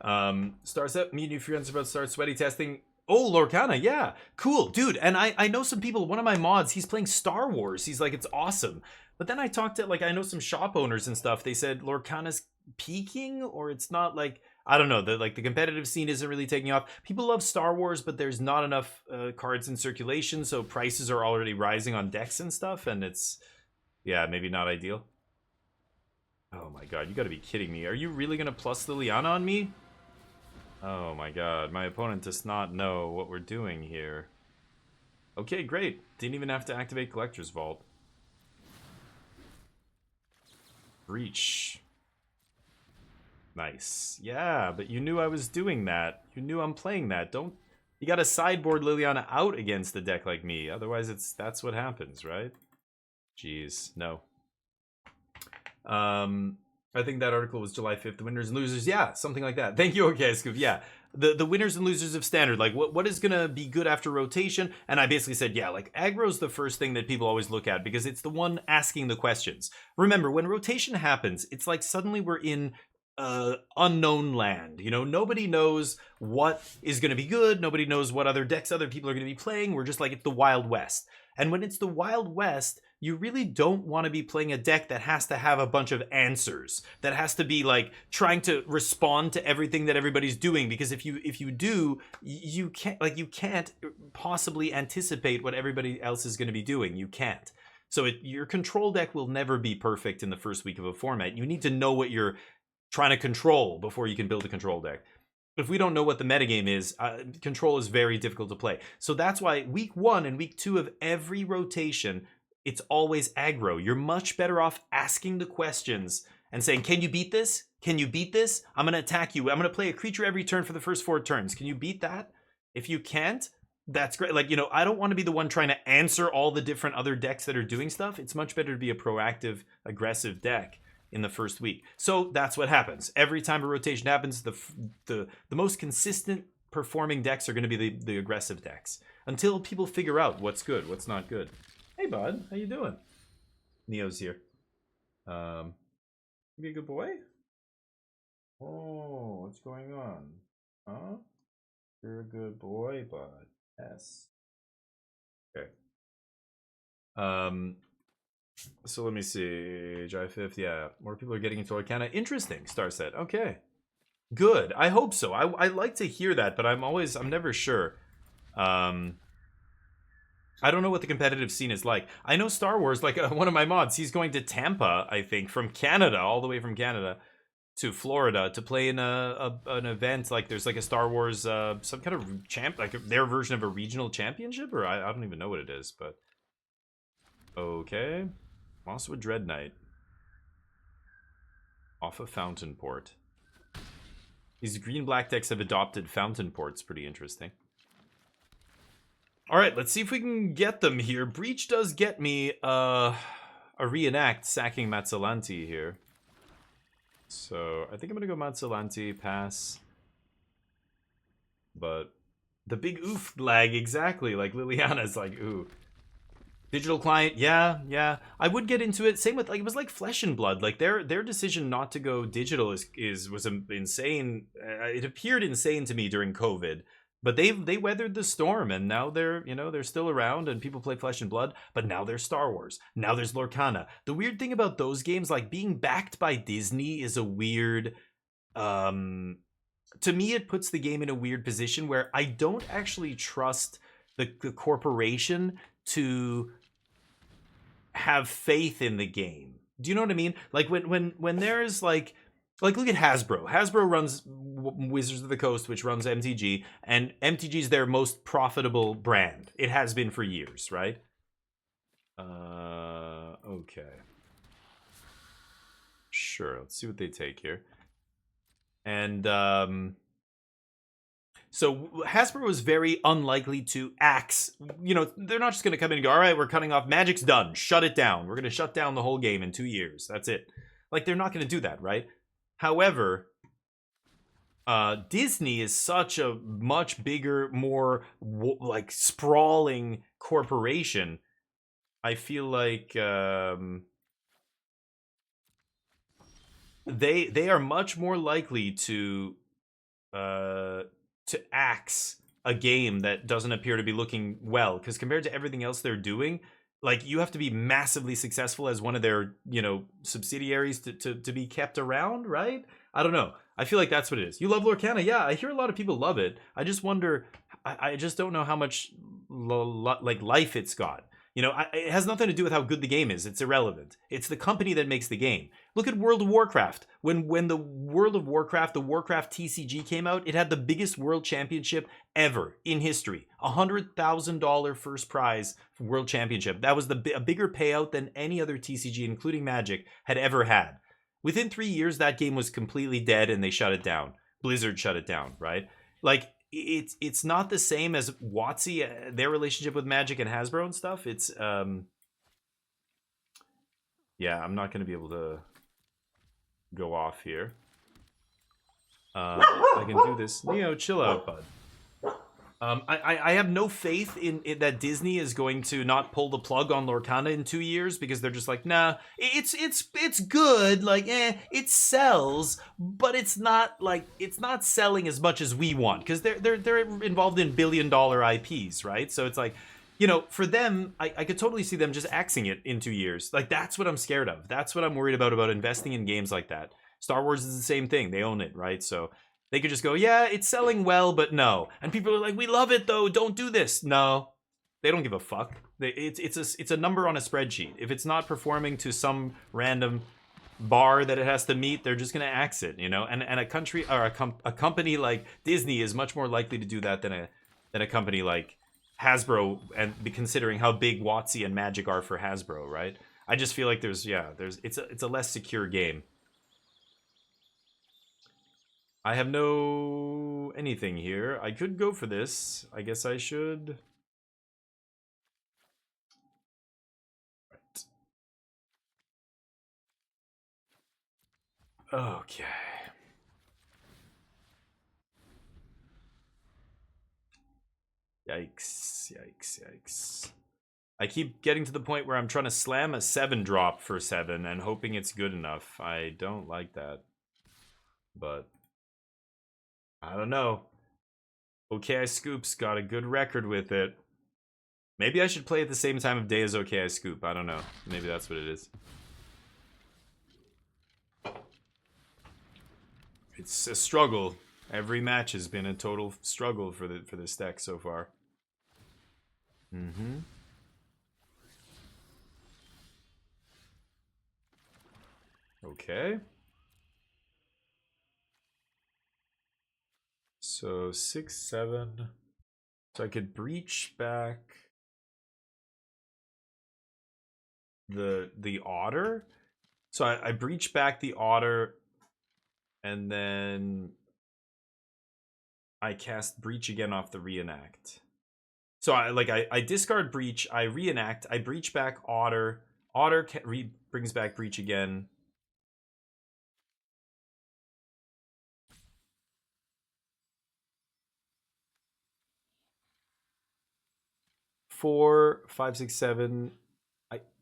Star set, me and new friends about to start sweaty testing. Oh, Lorcana, yeah. Cool, dude. And I know some people, one of my mods, he's playing Star Wars. He's like, it's awesome. But then I talked to, like, I know some shop owners and stuff. They said Lorcana's peaking, or it's not like, I don't know, the competitive scene isn't really taking off. People love Star Wars, but there's not enough cards in circulation, so prices are already rising on decks and stuff, and it's, yeah, maybe not ideal. Oh my god, you gotta be kidding me. Are you really gonna plus Liliana on me? Oh my god, my opponent does not know what we're doing here. Okay, great. Didn't even have to activate Collector's Vault. Breach. Nice. Yeah, but you knew I was doing that. You knew I'm playing that. Don't... You gotta sideboard Liliana out against a deck like me. Otherwise, that's what happens, right? Jeez, no. I think that article was July 5th. The winners and losers. Yeah, something like that. Thank you, okay, Scoop. Yeah. The winners and losers of Standard. Like, what is going to be good after rotation? And I basically said, yeah, like, aggro's the first thing that people always look at because it's the one asking the questions. Remember, when rotation happens, it's like suddenly we're in unknown land. You know, nobody knows what is going to be good. Nobody knows what other decks other people are going to be playing. We're just like, it's the Wild West. And when it's the Wild West, you really don't want to be playing a deck that has to have a bunch of answers, that has to be like trying to respond to everything that everybody's doing. Because if you do, you can't possibly anticipate what everybody else is going to be doing. You can't. So your control deck will never be perfect in the first week of a format. You need to know what you're trying to control before you can build a control deck. If we don't know what the metagame is, control is very difficult to play. So that's why week 1 and week 2 of every rotation, it's always aggro. You're much better off asking the questions and saying, can you beat this? Can you beat this? I'm going to attack you. I'm going to play a creature every turn for the first 4 turns. Can you beat that? If you can't, that's great. Like, you know, I don't want to be the one trying to answer all the different other decks that are doing stuff. It's much better to be a proactive, aggressive deck in the first week. So that's what happens. Every time a rotation happens, the most consistent performing decks are going to be the aggressive decks until people figure out what's good, what's not good. Hey, bud, how you doing? Neo's here. You be a good boy? Oh, what's going on? Huh? You're a good boy, bud. Yes. Okay. So let me see. July 5th, yeah. More people are getting into Arcana. Interesting, Star said. Okay. Good. I hope so. I like to hear that, but I'm never sure. I don't know what the competitive scene is like. I know Star Wars, like one of my mods, he's going to Tampa, I think, from Canada, all the way from Canada to Florida to play in an event. Like there's like a Star Wars, some kind of like their version of a regional championship, or I don't even know what it is, but okay. Also a Dread Knight. Off of Fountain Port. These green-black decks have adopted Fountain Ports. Pretty interesting. Alright, let's see if we can get them here. Breach does get me a reenact sacking Mazzolanti here. So I think I'm going to go Mazzolanti, pass. But the big oof lag, exactly. Like Liliana's like, ooh. Digital client, yeah. I would get into it. Same with, like, it was like Flesh and Blood. Like their decision not to go digital was insane. It appeared insane to me during COVID, but they weathered the storm, and now they're still around, and people play Flesh and Blood. But now there's Star Wars. Now there's Lorcana. The weird thing about those games, like being backed by Disney, is a weird. To me, it puts the game in a weird position where I don't actually trust the corporation to have faith in the game. Do you know what I mean? Like when there's like look at Hasbro. Hasbro runs Wizards of the Coast, which runs MTG, and MTG is their most profitable brand. It has been for years, right? Okay. Sure, let's see what they take here. And so Hasbro was very unlikely to axe. You know, they're not just going to come in and go, all right, we're cutting off. Magic's done. Shut it down. We're going to shut down the whole game in 2 years. That's it. Like, they're not going to do that, right? However, Disney is such a much bigger, more like sprawling corporation. I feel like they are much more likely to axe a game that doesn't appear to be looking well, because compared to everything else they're doing, like, you have to be massively successful as one of their, you know, subsidiaries to be kept around, right? I don't know. I feel like that's what it is. You love Lorcana? Yeah, I hear a lot of people love it. I just wonder, I just don't know how much like life it's got. You know, it has nothing to do with how good the game is. It's irrelevant. It's the company that makes the game. Look at World of Warcraft. When the World of Warcraft, the Warcraft TCG came out, it had the biggest world championship ever in history. $100,000 first prize world championship. That was a bigger payout than any other TCG, including Magic, had ever had. Within 3 years, that game was completely dead and they shut it down. Blizzard shut it down, right? Like, it's not the same as WotC, their relationship with Magic and Hasbro and stuff. It's yeah, I'm not gonna be able to go off here. I can do this. Neo, chill out, bud. I have no faith in that Disney is going to not pull the plug on Lorcana in 2 years, because they're just like, nah, it's good, like, it sells, but it's not selling as much as we want, because they're involved in billion-dollar IPs, right? So it's like, you know, for them, I could totally see them just axing it in 2 years. Like, that's what I'm scared of. That's what I'm worried about investing in games like that. Star Wars is the same thing. They own it, right? So they could just go, yeah, it's selling well, but no. And people are like, we love it though. Don't do this. No, they don't give a fuck. It's a number on a spreadsheet. If it's not performing to some random bar that it has to meet, they're just gonna axe it, you know. And a country or a company like Disney is much more likely to do that than a company like Hasbro, and considering how big WotC and Magic are for Hasbro, right? I just feel like it's a less secure game. I have no anything here. I could go for this. I guess I should. Right. Okay. Yikes, yikes, yikes. I keep getting to the point where I'm trying to slam a 7-drop for 7 and hoping it's good enough. I don't like that. But I don't know. OKI Scoop's got a good record with it. Maybe I should play at the same time of day as OKI Scoop. I don't know. Maybe that's what it is. It's a struggle. Every match has been a total struggle for this deck so far. Mm-hmm. Okay. So 6, 7. So I could breach back the Otter. So I breach back the Otter, and then I cast Breach again off the Reenact. So I discard Breach, I Reenact, I breach back Otter. Otter brings back Breach again. Four, 5, 6, 7.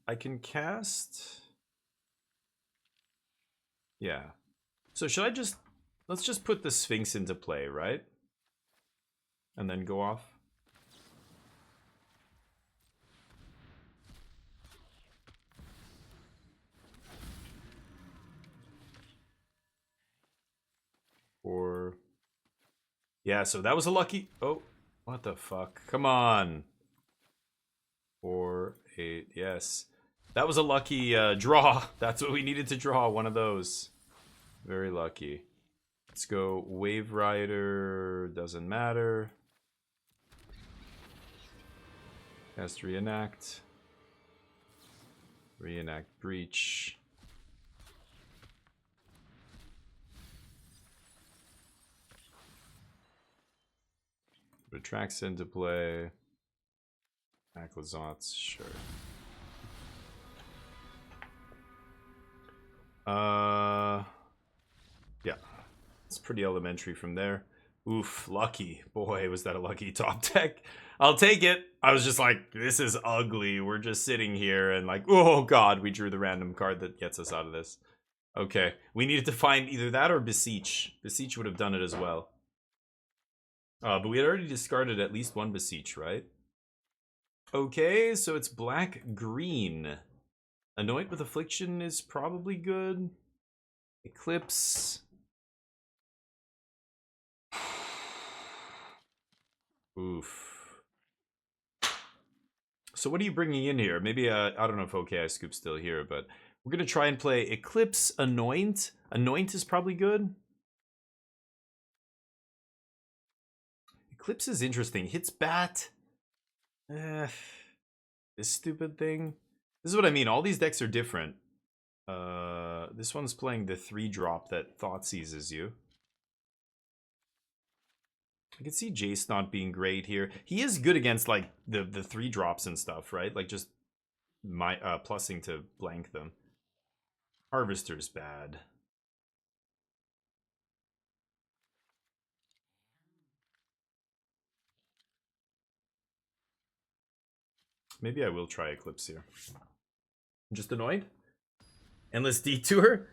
I can cast. Yeah. So should I just let's just put the Sphinx into play, right? And then go off. Or yeah, so that was a lucky. Oh, what? What the fuck? Come on. 4, 8, yes. That was a lucky draw. That's what we needed to draw, one of those. Very lucky. Let's go Wave Rider, doesn't matter. Cast Reenact. Reenact Breach. Retracts into play. Aclazotz, sure. Yeah. It's pretty elementary from there. Oof, lucky. Boy, was that a lucky top deck. I'll take it. I was just like, this is ugly. We're just sitting here and like, oh god, we drew the random card that gets us out of this. Okay, we needed to find either that or Beseech. Beseech would have done it as well. But we had already discarded at least one Beseech, right? Okay, so it's black-green. Anoint with Affliction is probably good. Eclipse. Oof. So what are you bringing in here? Maybe, I don't know if OKI Scoop's still here, but we're going to try and play Eclipse, Anoint. Anoint is probably good. Eclipse is interesting. Hits Bat. This stupid thing. This is what I mean. All these decks are different. This one's playing the 3-drop that Thought Seizes you. I can see Jace not being great here. He is good against like the 3-drops and stuff, right? Like just plussing to blank them. Harvester's bad. Maybe I will try Eclipse here. Just annoyed? Endless Detour?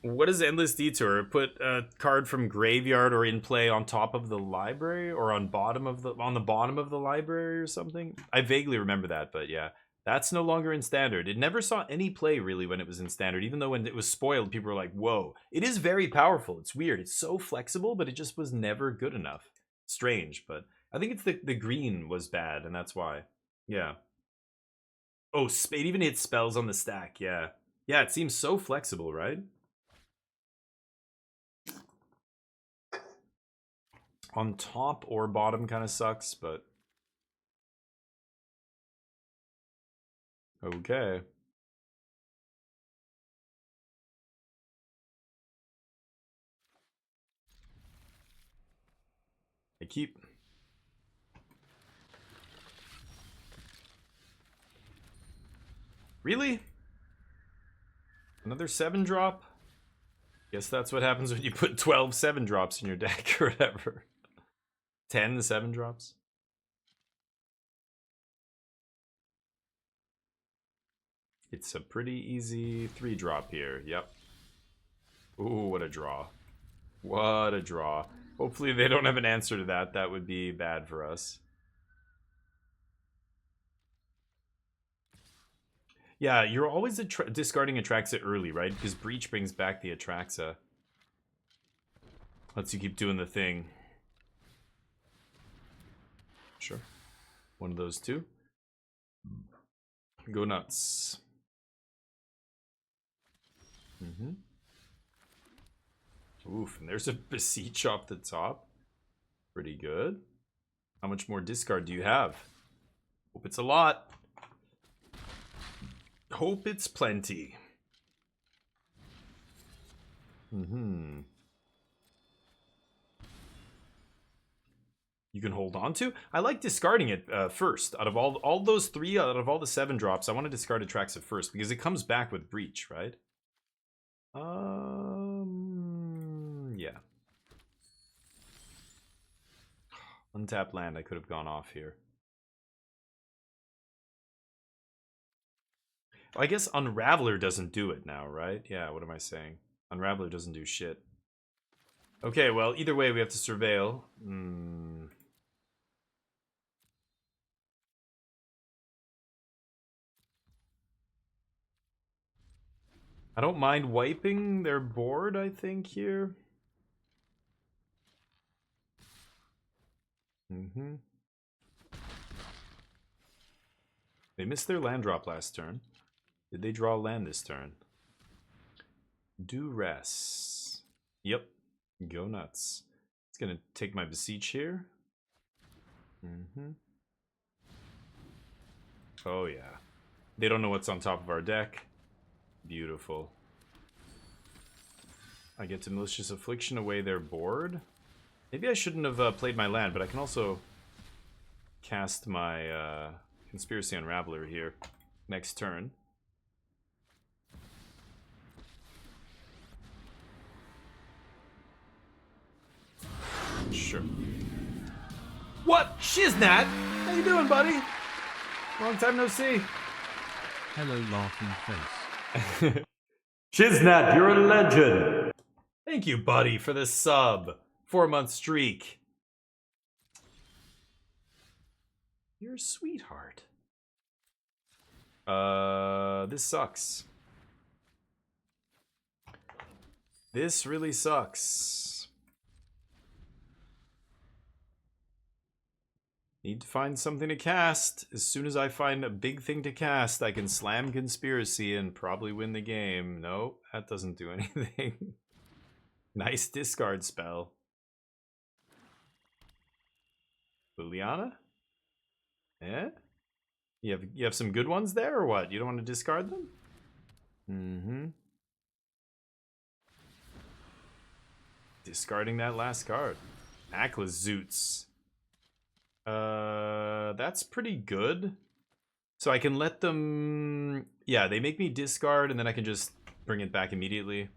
What is Endless Detour? Put a card from graveyard or in play on top of the library, or on the bottom of the library or something? I vaguely remember that, but yeah. That's no longer in standard. It never saw any play really when it was in standard, even though when it was spoiled, people were like, whoa. It is very powerful. It's weird. It's so flexible, but it just was never good enough. Strange, but I think it's the green was bad, and that's why. Yeah. Oh, it even hits spells on the stack, yeah. Yeah, it seems so flexible, right? On top or bottom kind of sucks, but... Okay. I keep... Really? Another 7-drop? Guess that's what happens when you put 12 7-drops in your deck or whatever. 10 7-drops? It's a pretty easy 3-drop here. Yep. Ooh, what a draw. What a draw. Hopefully they don't have an answer to that. That would be bad for us. Yeah, you're always discarding Atraxa early, right? Because Breach brings back the Atraxa. Lets you keep doing the thing. Sure. One of those two. Go nuts. Oof, and there's a Beseech off the top. Pretty good. How much more discard do you have? Hope it's a lot. Hope it's plenty. You can hold on to. I like discarding it first. Out of all those 3, out of all the 7-drops, I want to discard Atraxa first because it comes back with Breach, right? Yeah. Untapped land. I could have gone off here. I guess Unraveler doesn't do it now, right? Yeah, what am I saying? Unraveler doesn't do shit. Okay, well, either way, we have to surveil. I don't mind wiping their board, I think, here. They missed their land drop last turn. Did they draw land this turn? Duress. Yep. Go nuts. It's gonna take my Beseech here. Oh yeah. They don't know what's on top of our deck. Beautiful. I get to Malicious Affliction away their board. Maybe I shouldn't have played my land, but I can also cast my Conspiracy Unraveler here next turn. Sure. What? Shiznat? How you doing, buddy? Long time no see. Hello, laughing face. Shiznat, you're a legend. Thank you, buddy, for the sub. 4-month streak. You're a sweetheart. This sucks. This really sucks. Need to find something to cast. As soon as I find a big thing to cast, I can slam Conspiracy and probably win the game. Nope, that doesn't do anything. Nice discard spell. Liliana? Eh? You have some good ones there, or what? You don't want to discard them? Mm-hmm. Discarding that last card. Atlas Zoots. That's pretty good. So I can let them... Yeah, they make me discard, and then I can just bring it back immediately.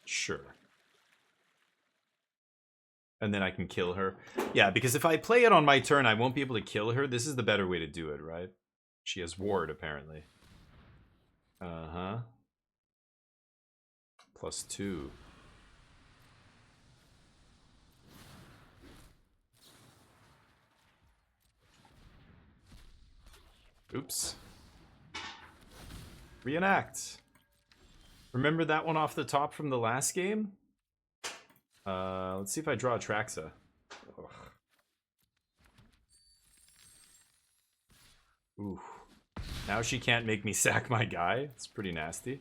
Sure. And then I can kill her. Yeah, because if I play it on my turn, I won't be able to kill her. This is the better way to do it, right? She has ward, apparently. Uh-huh. +2. Oops. Reenact. Remember that one off the top from the last game? Let's see if I draw Atraxa. Ugh. Ooh. Now she can't make me sack my guy. It's pretty nasty.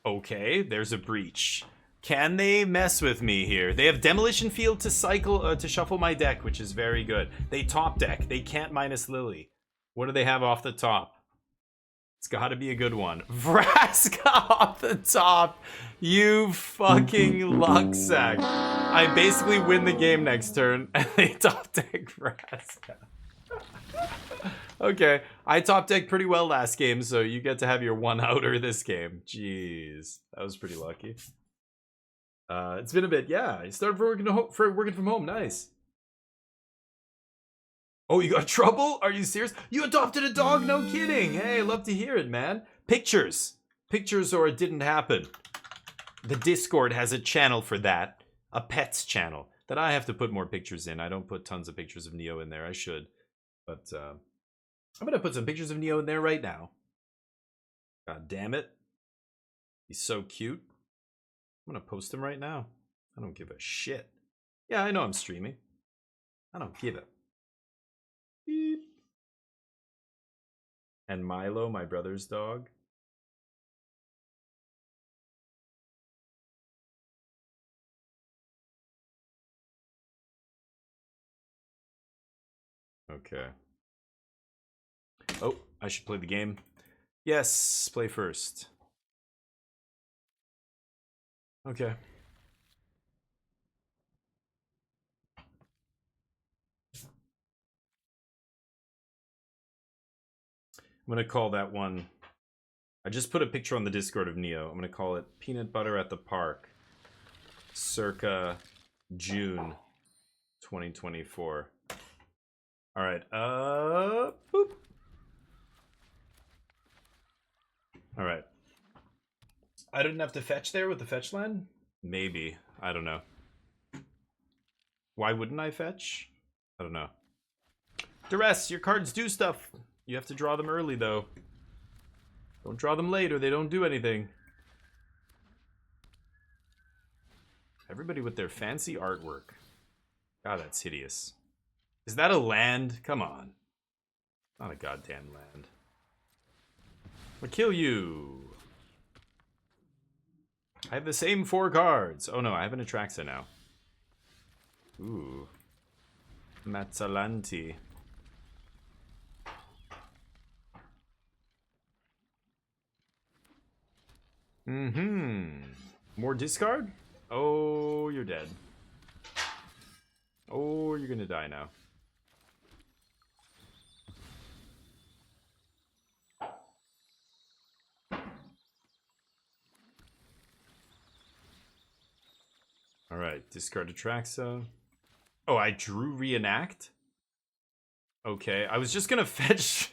Okay, there's a breach. Can they mess with me here? They have Demolition Field to cycle, to shuffle my deck, which is very good. They top deck. They can't minus Lily. What do they have off the top? It's gotta be a good one. Vraska off the top! You fucking luck sack. I basically win the game next turn, and they top deck Vraska. Okay, I top decked pretty well last game, so you get to have your one outer this game. Jeez, that was pretty lucky. It's been a bit, yeah. You started working from home, nice. Oh, you got trouble? Are you serious? You adopted a dog? No kidding. Hey, love to hear it, man. Pictures. Pictures or it didn't happen. The Discord has a channel for that. A pets channel. That I have to put more pictures in. I don't put tons of pictures of Neo in there. I should. But, I'm gonna put some pictures of Neo in there right now. God damn it. He's so cute. I'm gonna post him right now. I don't give a shit. Yeah, I know I'm streaming. I don't give a beep. And Milo, my brother's dog. Okay. Oh, I should play the game. Yes, play first. Okay. I'm gonna call that one. I just put a picture on the Discord of Neo. I'm gonna call it Peanut Butter at the Park, circa June 2024. All right. Boop. All right. I didn't have to fetch there with the fetch land? Maybe. I don't know. Why wouldn't I fetch? I don't know. Duress, your cards do stuff. You have to draw them early, though. Don't draw them late or they don't do anything. Everybody with their fancy artwork. God, that's hideous. Is that a land? Come on. Not a goddamn land. I'll kill you. I have the same 4 cards. Oh no, I have an Atraxa now. Ooh. Mazzalanti. More discard? Oh, you're dead. Oh, you're gonna die now. Alright, discard Atraxa. Oh, I drew Reenact? Okay, I was just gonna fetch...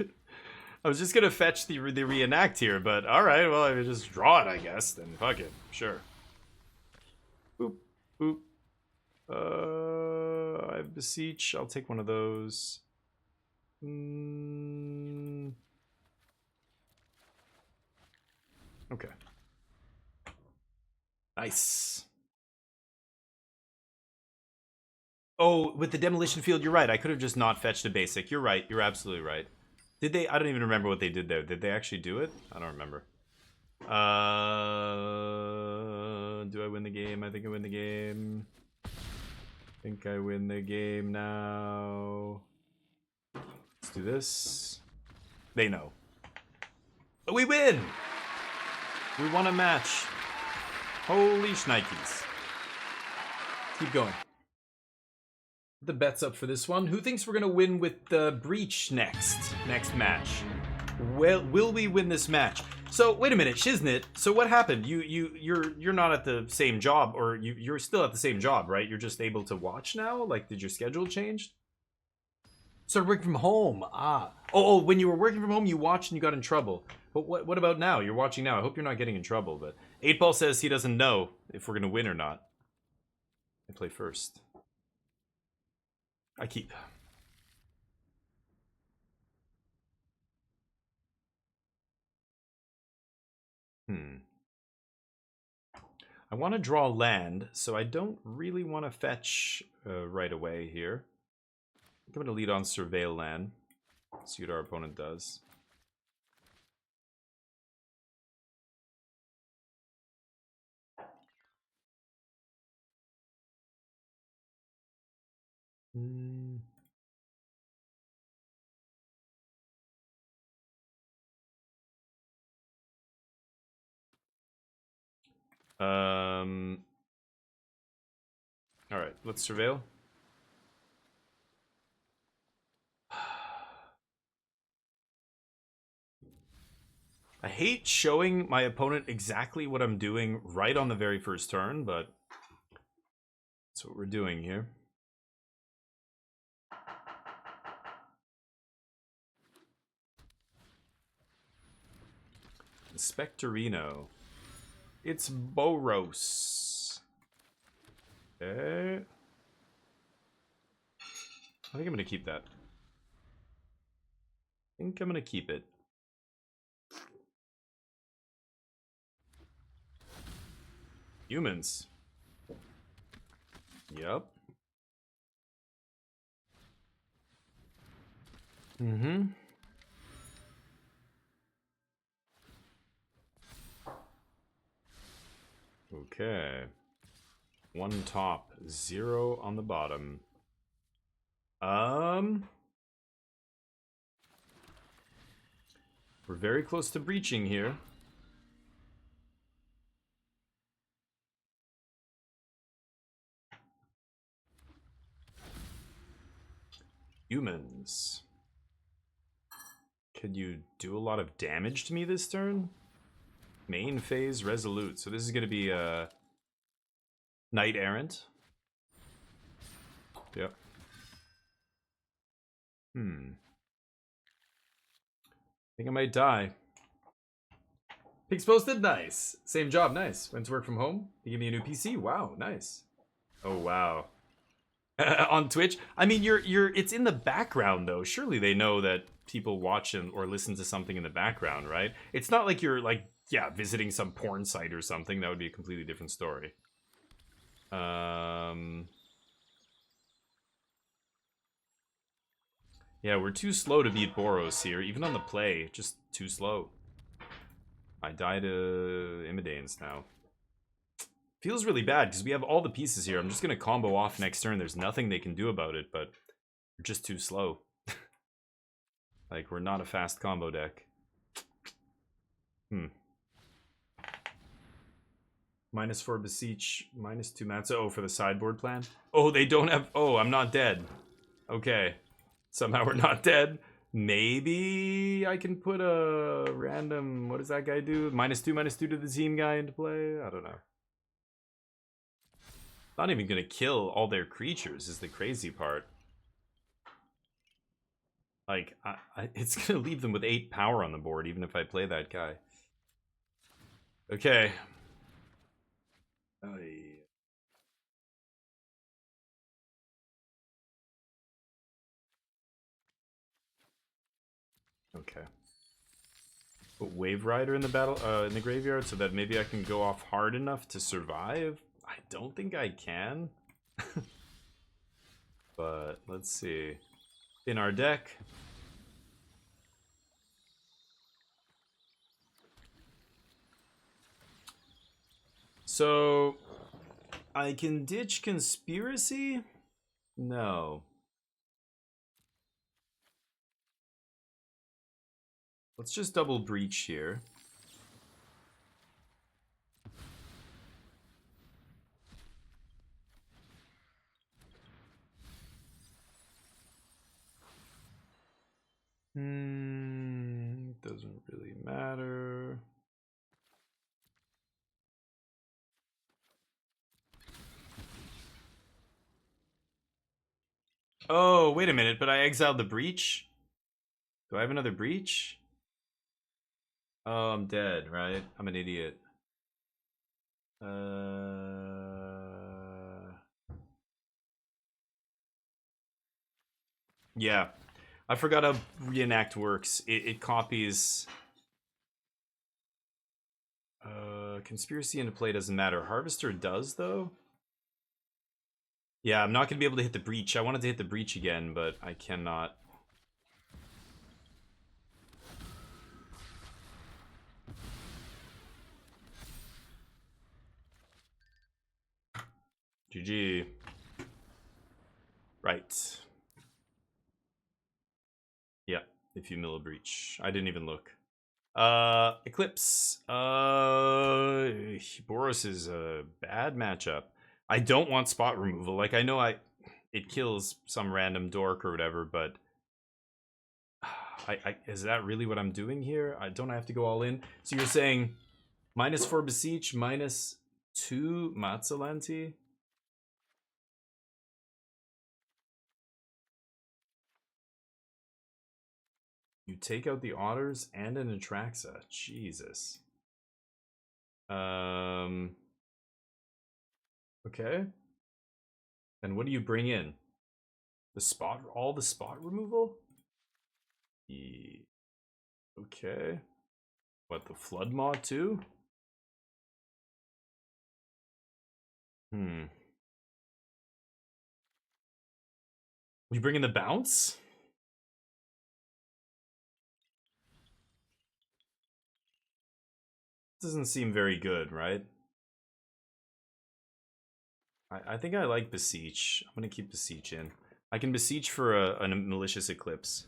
I was just gonna fetch the Reenact here, but alright, well, I just draw it, I guess. Then fuck it, sure. Boop, boop. I have Beseech. I'll take one of those. Okay. Nice. Oh, with the Demolition Field, you're right. I could have just not fetched a basic. You're right. You're absolutely right. Did they? I don't even remember what they did there. Did they actually do it? I don't remember. Do I win the game? I think I win the game. I think I win the game now. Let's do this. They know. But we win! We won a match. Holy shnikes. Keep going. The bet's up for this one. Who thinks we're gonna win with the Breach next match? Well, will we win this match? So wait a minute, Shiznit. So what happened? You're not at the same job, or you're still at the same job, right? You're just able to watch now. Like, did your schedule change? Started working from home. Ah. Oh, when you were working from home, you watched and you got in trouble. But what about now? You're watching now. I hope you're not getting in trouble. But 8Ball says he doesn't know if we're gonna win or not. I play first. I keep. I want to draw land, so I don't really want to fetch right away here. I'm going to lead on Surveil land. See what our opponent does. All right, let's Surveil. I hate showing my opponent exactly what I'm doing right on the very first turn, but that's what we're doing here. Spectorino. It's Boros. Okay. I think I'm going to keep that. I think I'm going to keep it. Humans. Yep. Okay. 1 top, 0 on the bottom. We're very close to breaching here. Humans. Could you do a lot of damage to me this turn? Main phase resolute. So this is going to be a Knight Errant. Yep. I think I might die. Pigs posted, nice. Same job, nice. Went to work from home. You give me a new PC. Wow, nice. Oh wow. On Twitch. I mean, it's in the background though. Surely they know that people watch or listen to something in the background, right? It's not like you're like, yeah, visiting some porn site or something. That would be a completely different story. Yeah, we're too slow to beat Boros here. Even on the play, just too slow. I die to Imidanes now. Feels really bad because we have all the pieces here. I'm just going to combo off next turn. There's nothing they can do about it, but we're just too slow. Like, we're not a fast combo deck. -4 Beseech, -2 Matza. Oh, for the sideboard plan? Oh, they don't have... Oh, I'm not dead. Okay. Somehow we're not dead. Maybe I can put a random... What does that guy do? -2/-2 to the team guy into play? I don't know. Not even gonna kill all their creatures is the crazy part. Like, it's gonna leave them with 8 power on the board, even if I play that guy. Okay. Okay. Put Wave Rider in the battle, in the graveyard, so that maybe I can go off hard enough to survive. I don't think I can. But let's see. In our deck. So I can ditch Conspiracy? No. Let's just double Breach here. Doesn't really matter. Oh, wait a minute, but I exiled the Breach? Do I have another Breach? Oh, I'm dead, right? I'm an idiot. Yeah. I forgot how Reenact works. It copies... Conspiracy into play doesn't matter. Harvester does, though? Yeah, I'm not going to be able to hit the Breach. I wanted to hit the Breach again, but I cannot. GG. Right. Yeah, if you mill a Breach. I didn't even look. Eclipse. Boros is a bad matchup. I don't want spot removal. Like, I know it kills some random dork or whatever, but is that really what I'm doing here? Don't I have to go all in? So you're saying -4 Beseech, -2 Matzalanti? You take out the Otters and an Atraxa. Jesus. Okay. And what do you bring in? All the spot removal? Okay. What, the Flood Maw too? We bring in the bounce? Doesn't seem very good, right? I think I like Beseech. I'm gonna keep Beseech in. I can Beseech for a Malicious Eclipse.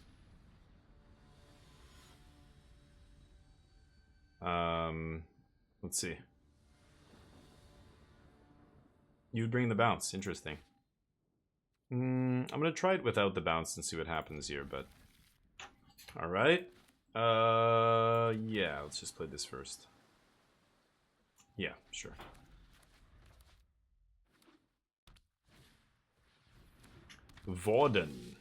Let's see. You would bring the bounce. Interesting. I'm gonna try it without the bounce and see what happens here, but... Alright. Yeah, let's just play this first. Yeah, sure. Vorden.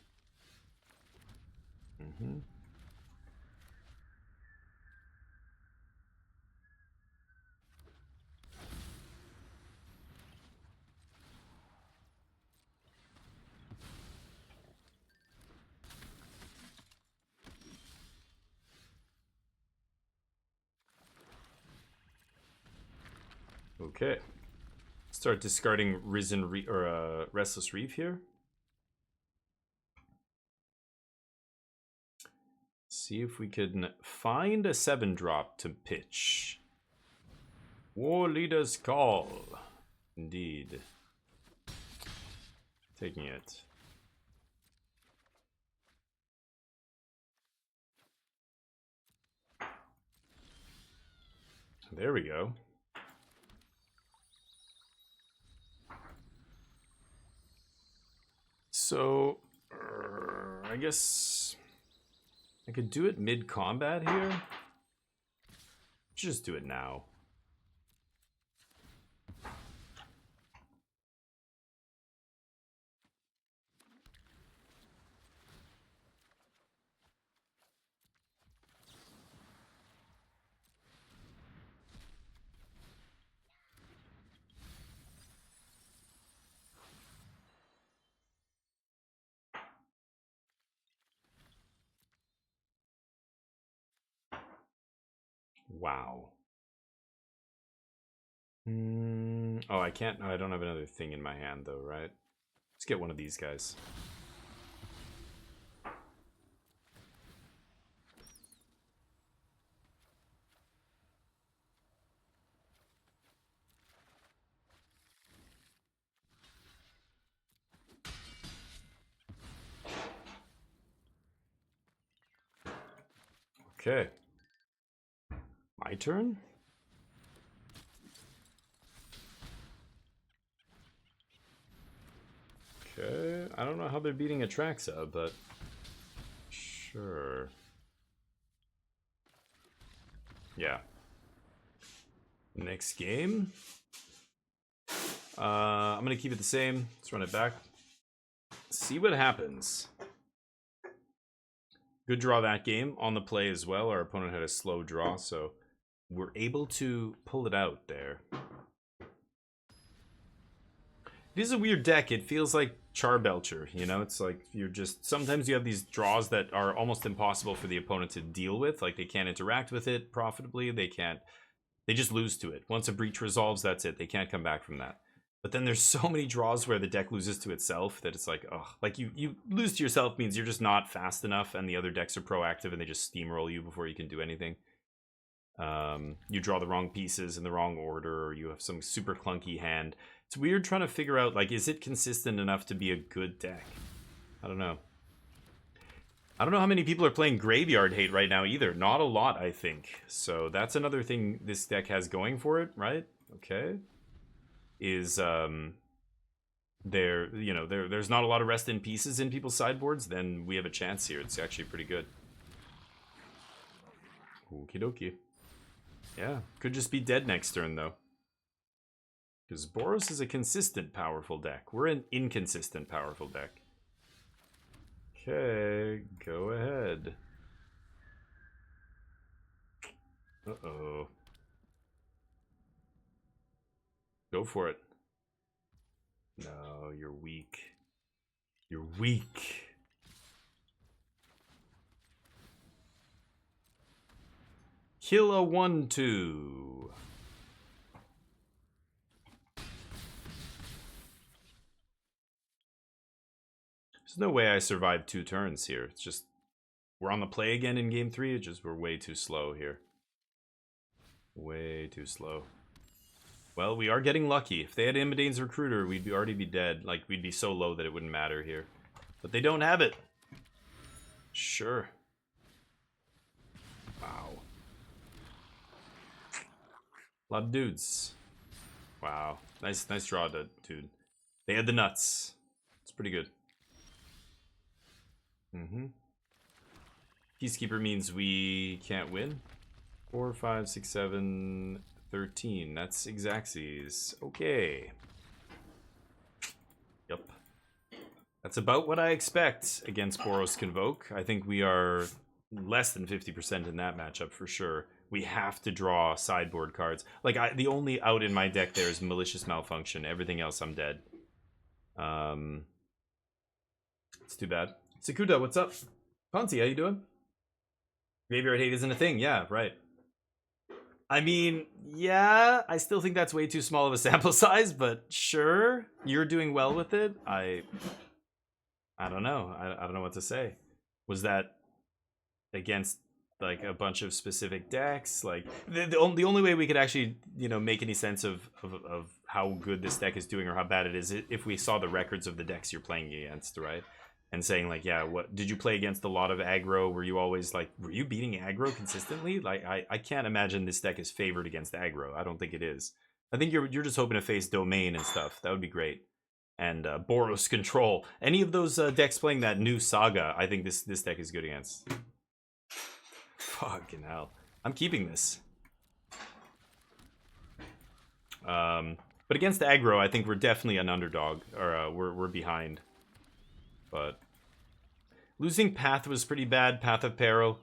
Okay. Start discarding Restless Reef here. See if we can find a 7-drop to pitch. War Leader's Call. Indeed. Taking it. There we go. So, I guess I could do it mid-combat here. Just do it now. Wow. Oh, I can't. I don't have another thing in my hand, though, right? Let's get one of these guys. Okay. My turn? Okay. I don't know how they're beating Atraxa, but sure. Yeah. Next game. I'm gonna keep it the same. Let's run it back. See what happens. Good draw that game. On the play as well. Our opponent had a slow draw, so we're able to pull it out there. It is a weird deck. It feels like Charbelcher, you know? It's like you're just... Sometimes you have these draws that are almost impossible for the opponent to deal with. Like, they can't interact with it profitably. They can't... They just lose to it. Once a breach resolves, that's it. They can't come back from that. But then there's so many draws where the deck loses to itself that it's like, oh, like you lose to yourself means you're just not fast enough and the other decks are proactive and they just steamroll you before you can do anything. You draw the wrong pieces in the wrong order, or you have some super clunky hand. It's weird trying to figure out, like, is it consistent enough to be a good deck? I don't know. I don't know how many people are playing Graveyard Hate right now either. Not a lot, I think. So that's another thing this deck has going for it, right? Okay. Is there's not a lot of rest in pieces in people's sideboards, then we have a chance here. It's actually pretty good. Okie dokie. Yeah, could just be dead next turn though. Because Boros is a consistent powerful deck. We're an inconsistent powerful deck. Okay, go ahead. Uh-oh. Go for it. No, you're weak. You're weak. Kill a 1/2. There's no way I survived 2 turns here. It's just we're on the play again in game 3. It's just we're way too slow here. Way too slow. Well, we are getting lucky. If they had Imidane's Recruiter, we'd already be dead. Like, we'd be so low that it wouldn't matter here. But they don't have it. Sure. Wow. A lot of dudes. Wow. Nice draw, dude. They had the nuts. It's pretty good. Peacekeeper means we can't win. 4, 5, 6, 7... 13. That's Xaxes. Okay. Yep. That's about what I expect against Boros Convoke. I think we are less than 50% in that matchup for sure. We have to draw sideboard cards. Like, the only out in my deck there is Malicious Malfunction. Everything else, I'm dead. It's too bad. Sakuda, what's up? Ponzi, how you doing? Graveyard Hate isn't a thing. Yeah, right. I mean, yeah, I still think that's way too small of a sample size, but sure, you're doing well with it. I don't know. I don't know what to say. Was that against like a bunch of specific decks. Like the only way we could actually, you know, make any sense of how good this deck is doing or how bad it is if we saw the records of the decks you're playing against, right? And saying like, yeah, what did you play against a lot of aggro? Were you always like, were you beating aggro consistently? Like I can't imagine this deck is favored against aggro. I don't think it is. I think you're just hoping to face domain and stuff. That would be great. And Boros Control. Any of those decks playing that new Saga, I think this deck is good against. Fucking hell. I'm keeping this. But against aggro, I think we're definitely an underdog. Or we're behind. But losing Path was pretty bad. Path of Peril.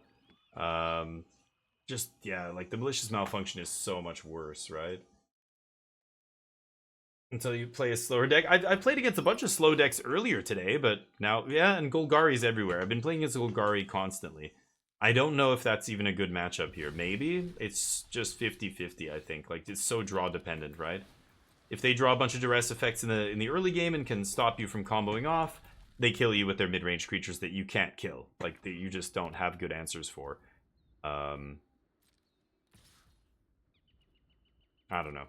Just, yeah, like the Malicious Malfunction is so much worse, right? Until you play a slower deck. I played against a bunch of slow decks earlier today, but now, yeah, and Golgari's everywhere. I've been playing against Golgari constantly. I don't know if that's even a good matchup here. Maybe. It's just 50-50, I think. Like, it's so draw dependent, right? If they draw a bunch of duress effects in the early game and can stop you from comboing off, they kill you with their mid-range creatures that you can't kill. Like, that you just don't have good answers for. I don't know.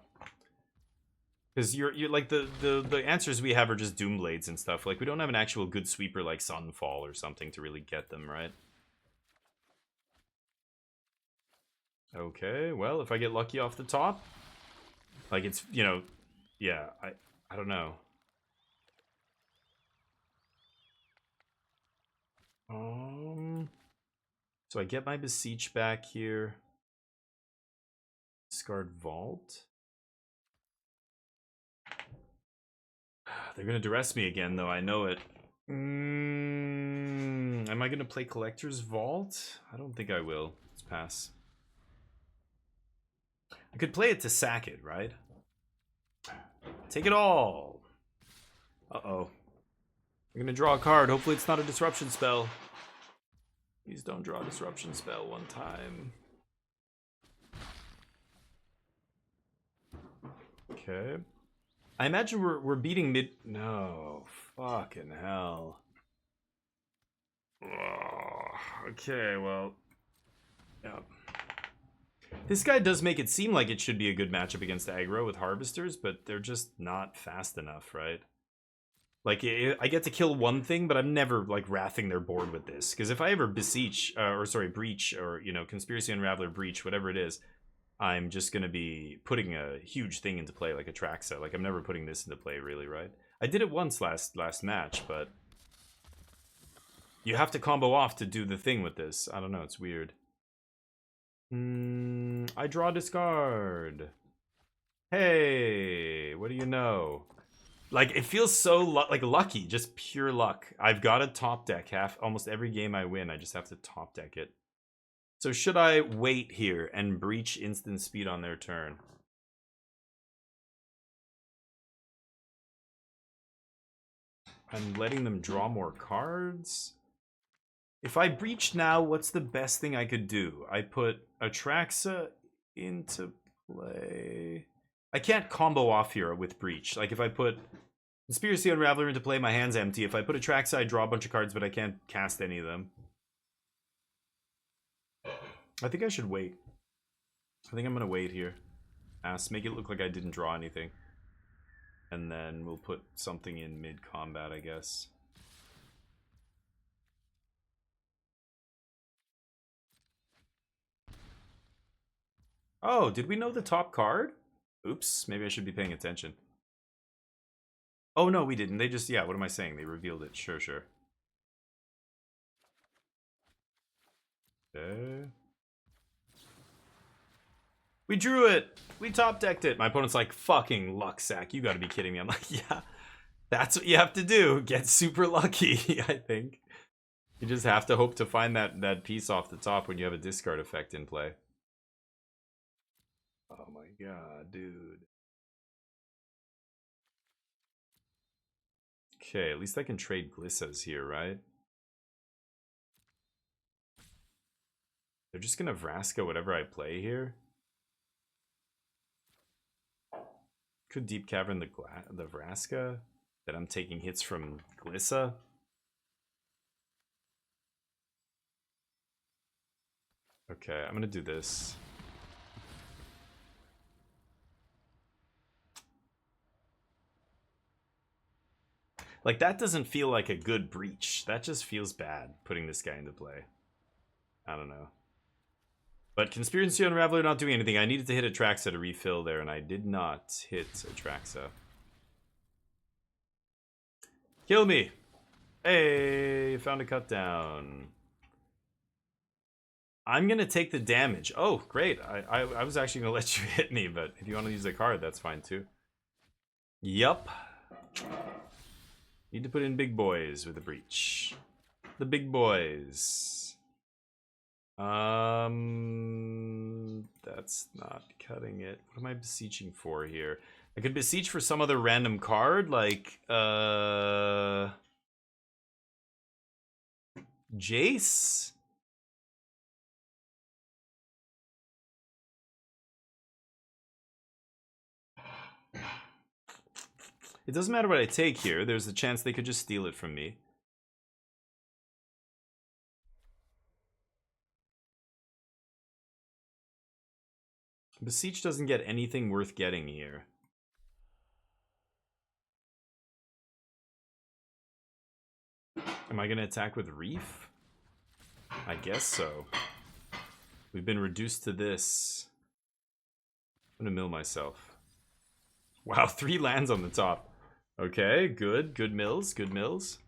Because you're like the answers we have are just Doomblades and stuff. Like we don't have an actual good sweeper like Sunfall or something to really get them, right? Okay, well, if I get lucky off the top, like it's, you know, yeah, I don't know. So I get my Beseech back here. Discard Vault. They're gonna duress me again, though. I know it. Am I gonna play Collector's Vault? I don't think I will. Let's pass. I could play it to sack it, right? Take it all. Uh-oh. I'm gonna draw a card. Hopefully it's not a disruption spell. Please don't draw a disruption spell one time. Okay. I imagine we're beating mid... No. Fucking hell. Oh, okay, well... Yeah. This guy does make it seem like it should be a good matchup against aggro with Harvesters, but they're just not fast enough, right? Like, I get to kill one thing, but I'm never, like, wrathing their board with this. Because if I ever Breach, or, you know, Conspiracy Unraveler, Breach, whatever it is, I'm just going to be putting a huge thing into play, like a Traxa. Like, I'm never putting this into play, really, right? I did it once last match, but... You have to combo off to do the thing with this. I don't know, it's weird. I draw discard. Hey, what do you know? Like, it feels so like lucky, just pure luck. I've got a top deck. Almost every game I win, I just have to top deck it. So should I wait here and Breach instant speed on their turn? I'm letting them draw more cards. If I Breach now, what's the best thing I could do? I put Atraxa into play. I can't combo off here with Breach. Like if I put Conspiracy Unraveler into play, my hand's empty. If I put Atraxa, I draw a bunch of cards, but I can't cast any of them. I think I should wait. I think I'm gonna wait here. Make it look like I didn't draw anything. And then we'll put something in mid-combat, I guess. Oh, did we know the top card? Oops, maybe I should be paying attention. Oh, no, we didn't. They just, yeah, what am I saying? They revealed it. Sure, sure. Okay. We drew it! We top decked it! My opponent's like, fucking luck sack. You gotta be kidding me. I'm like, yeah, that's what you have to do. Get super lucky, I think. You just have to hope to find that piece off the top when you have a discard effect in play. Oh my god, dude. Okay, at least I can trade Glissas here, right? They're just gonna Vraska whatever I play here. Could Deep Cavern the Vraska that I'm taking hits from Glissa. Okay, I'm gonna do this. Like, that doesn't feel like a good breach. That just feels bad, putting this guy into play. I don't know. But Conspiracy Unraveler not doing anything. I needed to hit Atraxa to refill there, and I did not hit Atraxa. Kill me! Hey, found a cut down. I'm gonna take the damage. Oh, great. I was actually gonna let you hit me, but if you want to use a card, that's fine too. Yup. Need to put in big boys with a breach. The big boys. That's not cutting it. What am I beseeching for here? I could beseech for some other random card, like, Jace? It doesn't matter what I take here. There's a chance they could just steal it from me. Beseech doesn't get anything worth getting here. Am I going to attack with Reef? I guess so. We've been reduced to this. I'm going to mill myself. Wow, 3 lands on the top. Okay, good. Good mills. Good mills.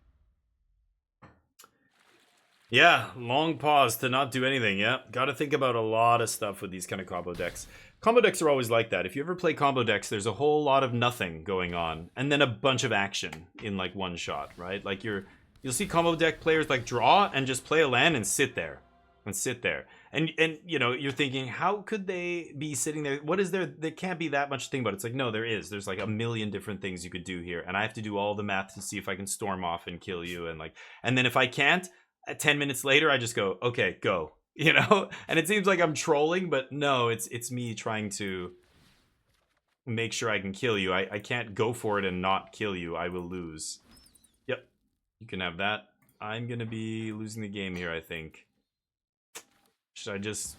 Yeah, long pause to not do anything. Yeah, got to think about a lot of stuff with these kind of combo decks. Combo decks are always like that. If you ever play combo decks, there's a whole lot of nothing going on, and then a bunch of action in like one shot, right? Like you'll see combo deck players like draw and just play a land and sit there. And you know, you're thinking, how could they be sitting there? What is there? There can't be that much to think about. It's like, no, there is. There's like a million different things you could do here, and I have to do all the math to see if I can storm off and kill you, and then if I can't, 10 minutes later, I just go, okay, go. You know? And it seems like I'm trolling, but no, it's me trying to make sure I can kill you. I can't go for it and not kill you. I will lose. Yep. You can have that. I'm gonna be losing the game here, I think. Should I just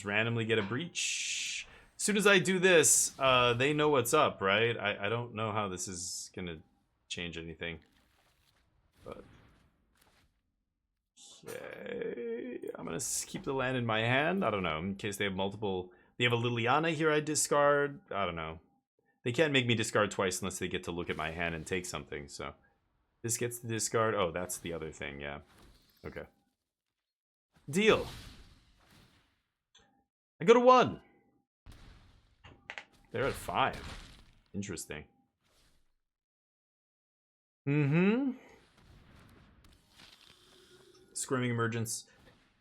randomly get a breach? As soon as I do this, they know what's up, right? I don't know how this is gonna change anything. But okay, I'm gonna keep the land in my hand. I don't know, in case they have multiple. They have a Liliana here I discard. I don't know. They can't make me discard twice unless they get to look at my hand and take something, so. This gets to discard. Oh, that's the other thing, yeah. Okay. Deal. I go to 1. They're at 5. Interesting. Squirming Emergence.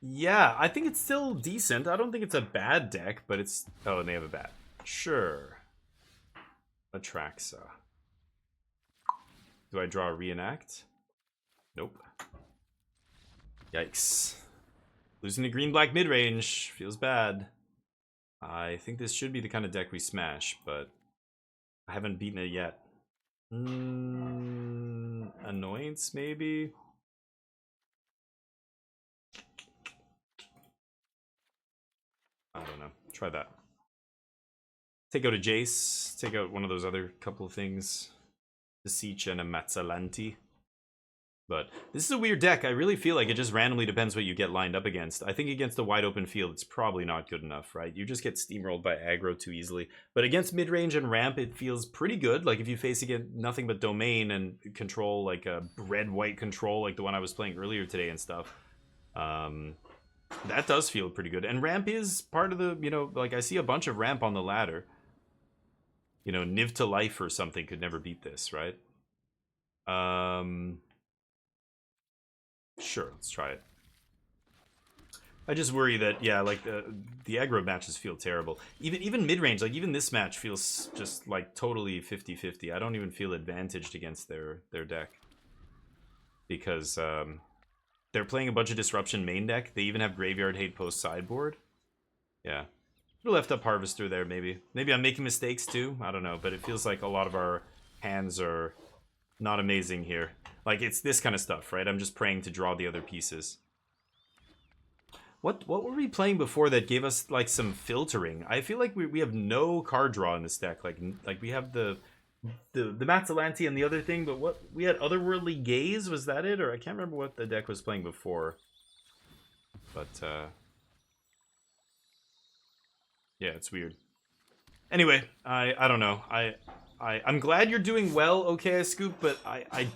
Yeah, I think it's still decent. I don't think it's a bad deck, but it's... Oh, and they have a bat. Sure. Atraxa. Do I draw a Reenact? Nope. Yikes. Losing to green-black mid-range. Feels bad. I think this should be the kind of deck we smash, but I haven't beaten it yet. Annoyance, maybe? I don't know. Try that. Take out a Jace. Take out one of those other couple of things. Beseech and a Mazzalanti. But this is a weird deck. I really feel like it just randomly depends what you get lined up against. I think against a wide open field, it's probably not good enough, right? You just get steamrolled by aggro too easily. But against mid-range and ramp, it feels pretty good. Like if you face against nothing but domain and control, like a red-white control, like the one I was playing earlier today and stuff. That does feel pretty good. And ramp is part of the, you know, like I see a bunch of ramp on the ladder. You know, Niv to Life or something could never beat this, right? Sure, let's try it. I just worry that, yeah, like the aggro matches feel terrible. Even mid-range, like even this match feels just like totally 50-50. I don't even feel advantaged against their deck. Because they're playing a bunch of Disruption main deck. They even have Graveyard Hate post sideboard. Yeah. Left up Harvester there, maybe. Maybe I'm making mistakes too. I don't know, but it feels like a lot of our hands are not amazing here. Like, it's this kind of stuff, right? I'm just praying to draw the other pieces. What were we playing before that gave us like some filtering? I feel like we have no card draw in this deck. Like we have the Matzalanti and the other thing, but what we had Otherworldly Gaze, was that it? Or I can't remember what the deck was playing before. But yeah, it's weird. Anyway, I don't know. I'm glad you're doing well, okay, Scoop, but I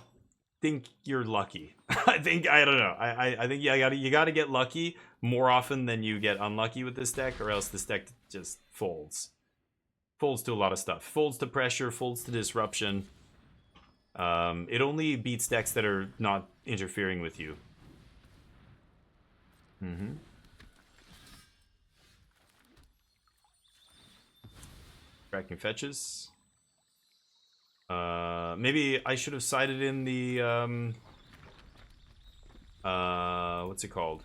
think you're lucky. I don't know. I think you gotta get lucky more often than you get unlucky with this deck, or else this deck just folds. Folds to a lot of stuff. Folds to pressure, folds to disruption. It only beats decks that are not interfering with you. Cracking fetches. Maybe I should have sided in the what's it called?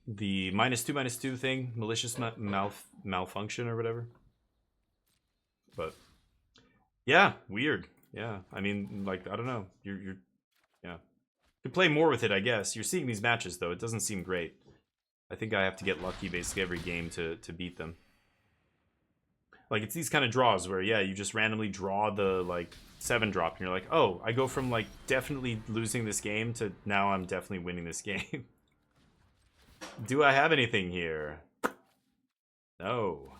The -2/-2 thing, malicious malfunction or whatever. But yeah, weird. Yeah, I mean, like, I don't know. You're yeah. You could play more with it, I guess. You're seeing these matches though. It doesn't seem great. I think I have to get lucky basically every game to beat them. Like, it's these kind of draws where, yeah, you just randomly draw the, like, 7-drop, and you're like, oh, I go from, like, definitely losing this game to now I'm definitely winning this game. Do I have anything here? No.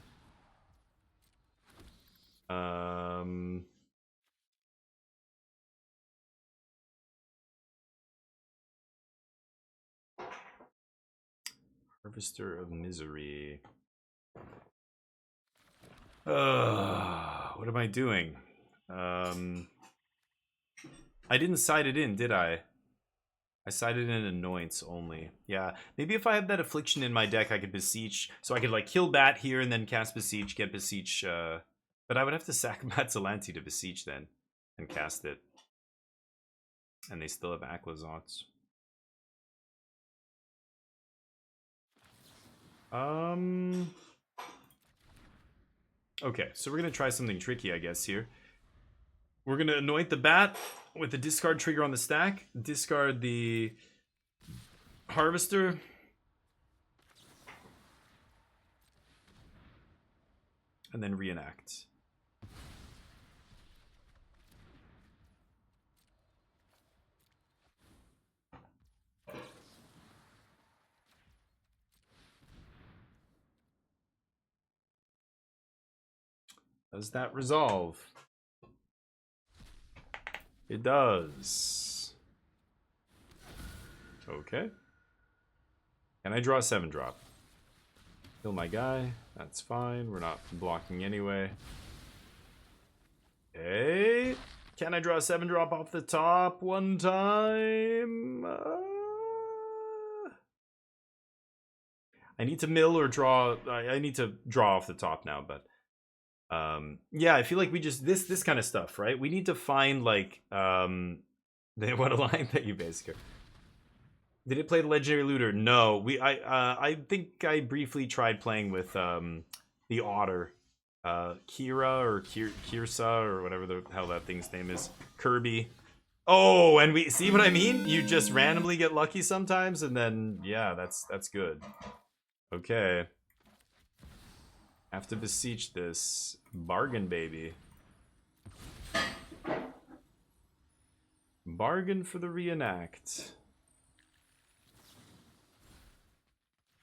Harvester of Misery. What am I doing? I didn't side it in, did I? I sided in Annoyance only. Yeah, maybe if I had that Affliction in my deck, I could Beseech. So I could, like, kill Bat here and then cast Beseech, get Beseech. But I would have to sack Matzalanti to Beseech then and cast it. And they still have Aclazots. Okay, so we're gonna try something tricky, I guess, here. We're gonna anoint the Bat with the discard trigger on the stack, discard the Harvester, and then reenact. Does that resolve? It does. Okay. Can I draw a 7-drop? Kill my guy. That's fine. We're not blocking anyway. Okay. Can I draw a 7-drop off the top one time? I need to mill or draw. I need to draw off the top now, but yeah, I feel like we just this kind of stuff, right? We need to find, like, they what a line that you basically. Did it play the Legendary Looter? No, I think I briefly tried playing with the Otter, Kira or Kirsa or whatever the hell that thing's name is, Kirby. Oh, and we see what I mean? You just randomly get lucky sometimes, and then yeah, that's good. Okay. Have to Beseech this. Bargain, baby. Bargain for the reenact.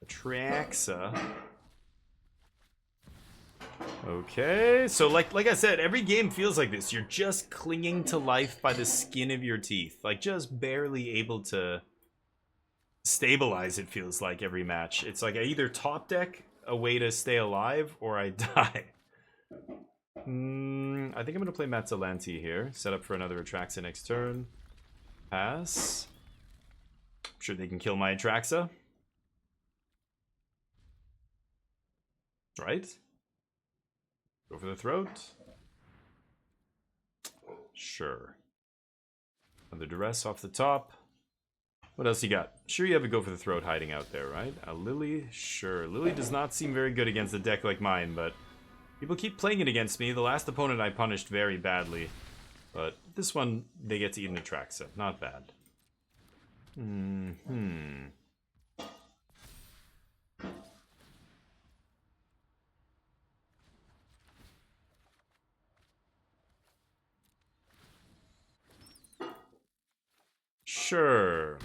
Atraxa. Okay, so like I said, every game feels like this. You're just clinging to life by the skin of your teeth. Like, just barely able to stabilize, it feels like, every match. It's like I either top deck a way to stay alive, or I die. I think I'm gonna play Matzalanti here. Set up for another Atraxa next turn. Pass. I'm sure they can kill my Atraxa. Right? Go for the throat. Sure. Another Duress off the top. What else you got? Sure, you have a Go for the Throat hiding out there, right? A Lily? Sure. Lily does not seem very good against a deck like mine, but people keep playing it against me. The last opponent I punished very badly. But this one, they get to eat an Atraxa. Not bad. Sure.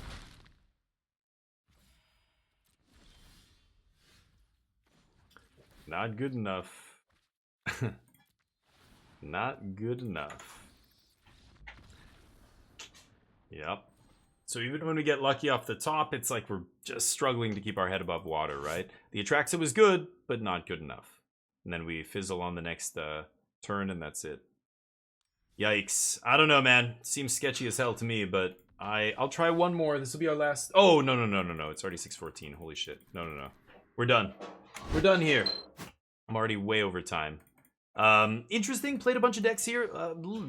Not good enough. Not good enough. Yep. So even when we get lucky off the top, it's like we're just struggling to keep our head above water, right? The Atraxa was good, but not good enough. And then we fizzle on the next turn, and that's it. Yikes. I don't know, man. Seems sketchy as hell to me, but I'll try one more. This will be our last... Oh, no. It's already 6:14. Holy shit. No. We're done. We're done here. I'm already way over time. Interesting. Played a bunch of decks here.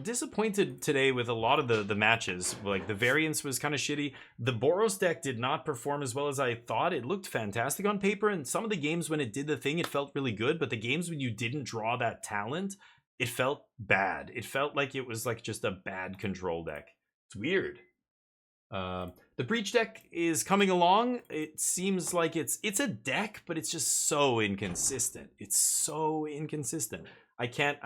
Disappointed today with a lot of the matches. Like, the variance was kind of shitty. The Boros deck did not perform as well as I thought. It looked fantastic on paper, and some of the games when it did the thing, it felt really good. But the games when you didn't draw that talent, it felt bad. It felt like it was like just a bad control deck. It's weird. The Breach deck is coming along. It seems like it's a deck, but it's just so inconsistent. It's so inconsistent. I can't,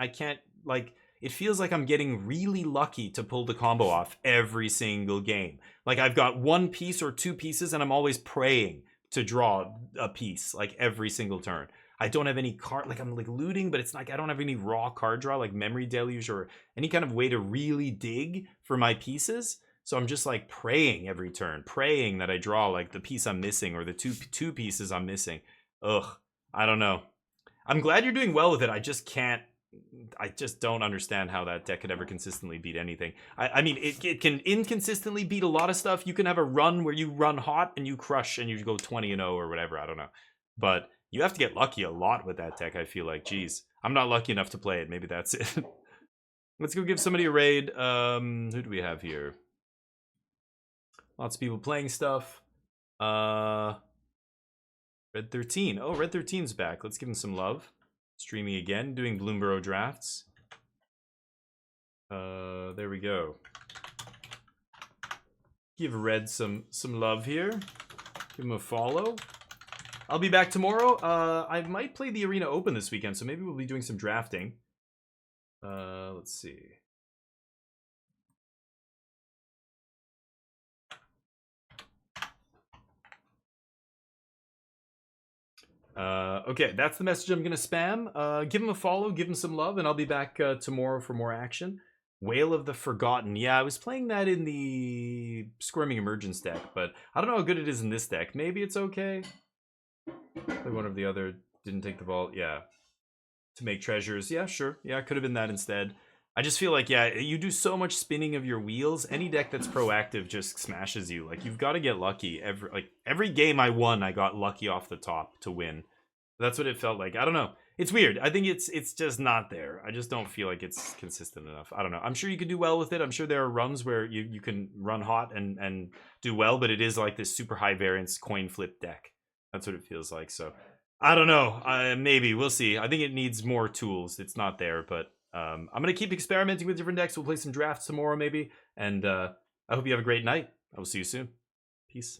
like, it feels like I'm getting really lucky to pull the combo off every single game. Like, I've got one piece or two pieces, and I'm always praying to draw a piece, like, every single turn. I don't have any card, like, I'm, like, looting, but it's like I don't have any raw card draw, like Memory Deluge, or any kind of way to really dig for my pieces. So I'm just, like, praying every turn, praying that I draw, like, the piece I'm missing, or the two pieces I'm missing. Ugh, I don't know. I'm glad you're doing well with it. I just don't understand how that deck could ever consistently beat anything. I mean, it can inconsistently beat a lot of stuff. You can have a run where you run hot and you crush and you go 20-0 or whatever. I don't know. But you have to get lucky a lot with that deck, I feel like. Jeez. I'm not lucky enough to play it. Maybe that's it. Let's go give somebody a raid. Who do we have here? Lots of people playing stuff. Red 13. Oh, Red 13's back. Let's give him some love. Streaming again, doing Bloomborough drafts. There we go. Give Red some love here. Give him a follow. I'll be back tomorrow. I might play the Arena Open this weekend, so maybe we'll be doing some drafting. Let's see. Okay, that's the message I'm gonna spam. Give him a follow, give him some love, and I'll be back tomorrow for more action. Whale of the Forgotten. Yeah, I was playing that in the Squirming Emergence deck, but I don't know how good it is in this deck. Maybe it's okay. Play one of the other. Didn't take the vault. Yeah. To make treasures. Yeah, sure. Yeah, it could have been that instead. I just feel like, yeah, you do so much spinning of your wheels. Any deck that's proactive just smashes you. Like, you've got to get lucky. Every game I won, I got lucky off the top to win. That's what it felt like. I don't know. It's weird. I think it's just not there. I just don't feel like it's consistent enough. I don't know. I'm sure you can do well with it. I'm sure there are runs where you can run hot and do well, but it is like this super high variance coin flip deck. That's what it feels like. So, I don't know. Maybe. We'll see. I think it needs more tools. It's not there, but... I'm going to keep experimenting with different decks. We'll play some drafts tomorrow, maybe. And I hope you have a great night. I will see you soon. Peace.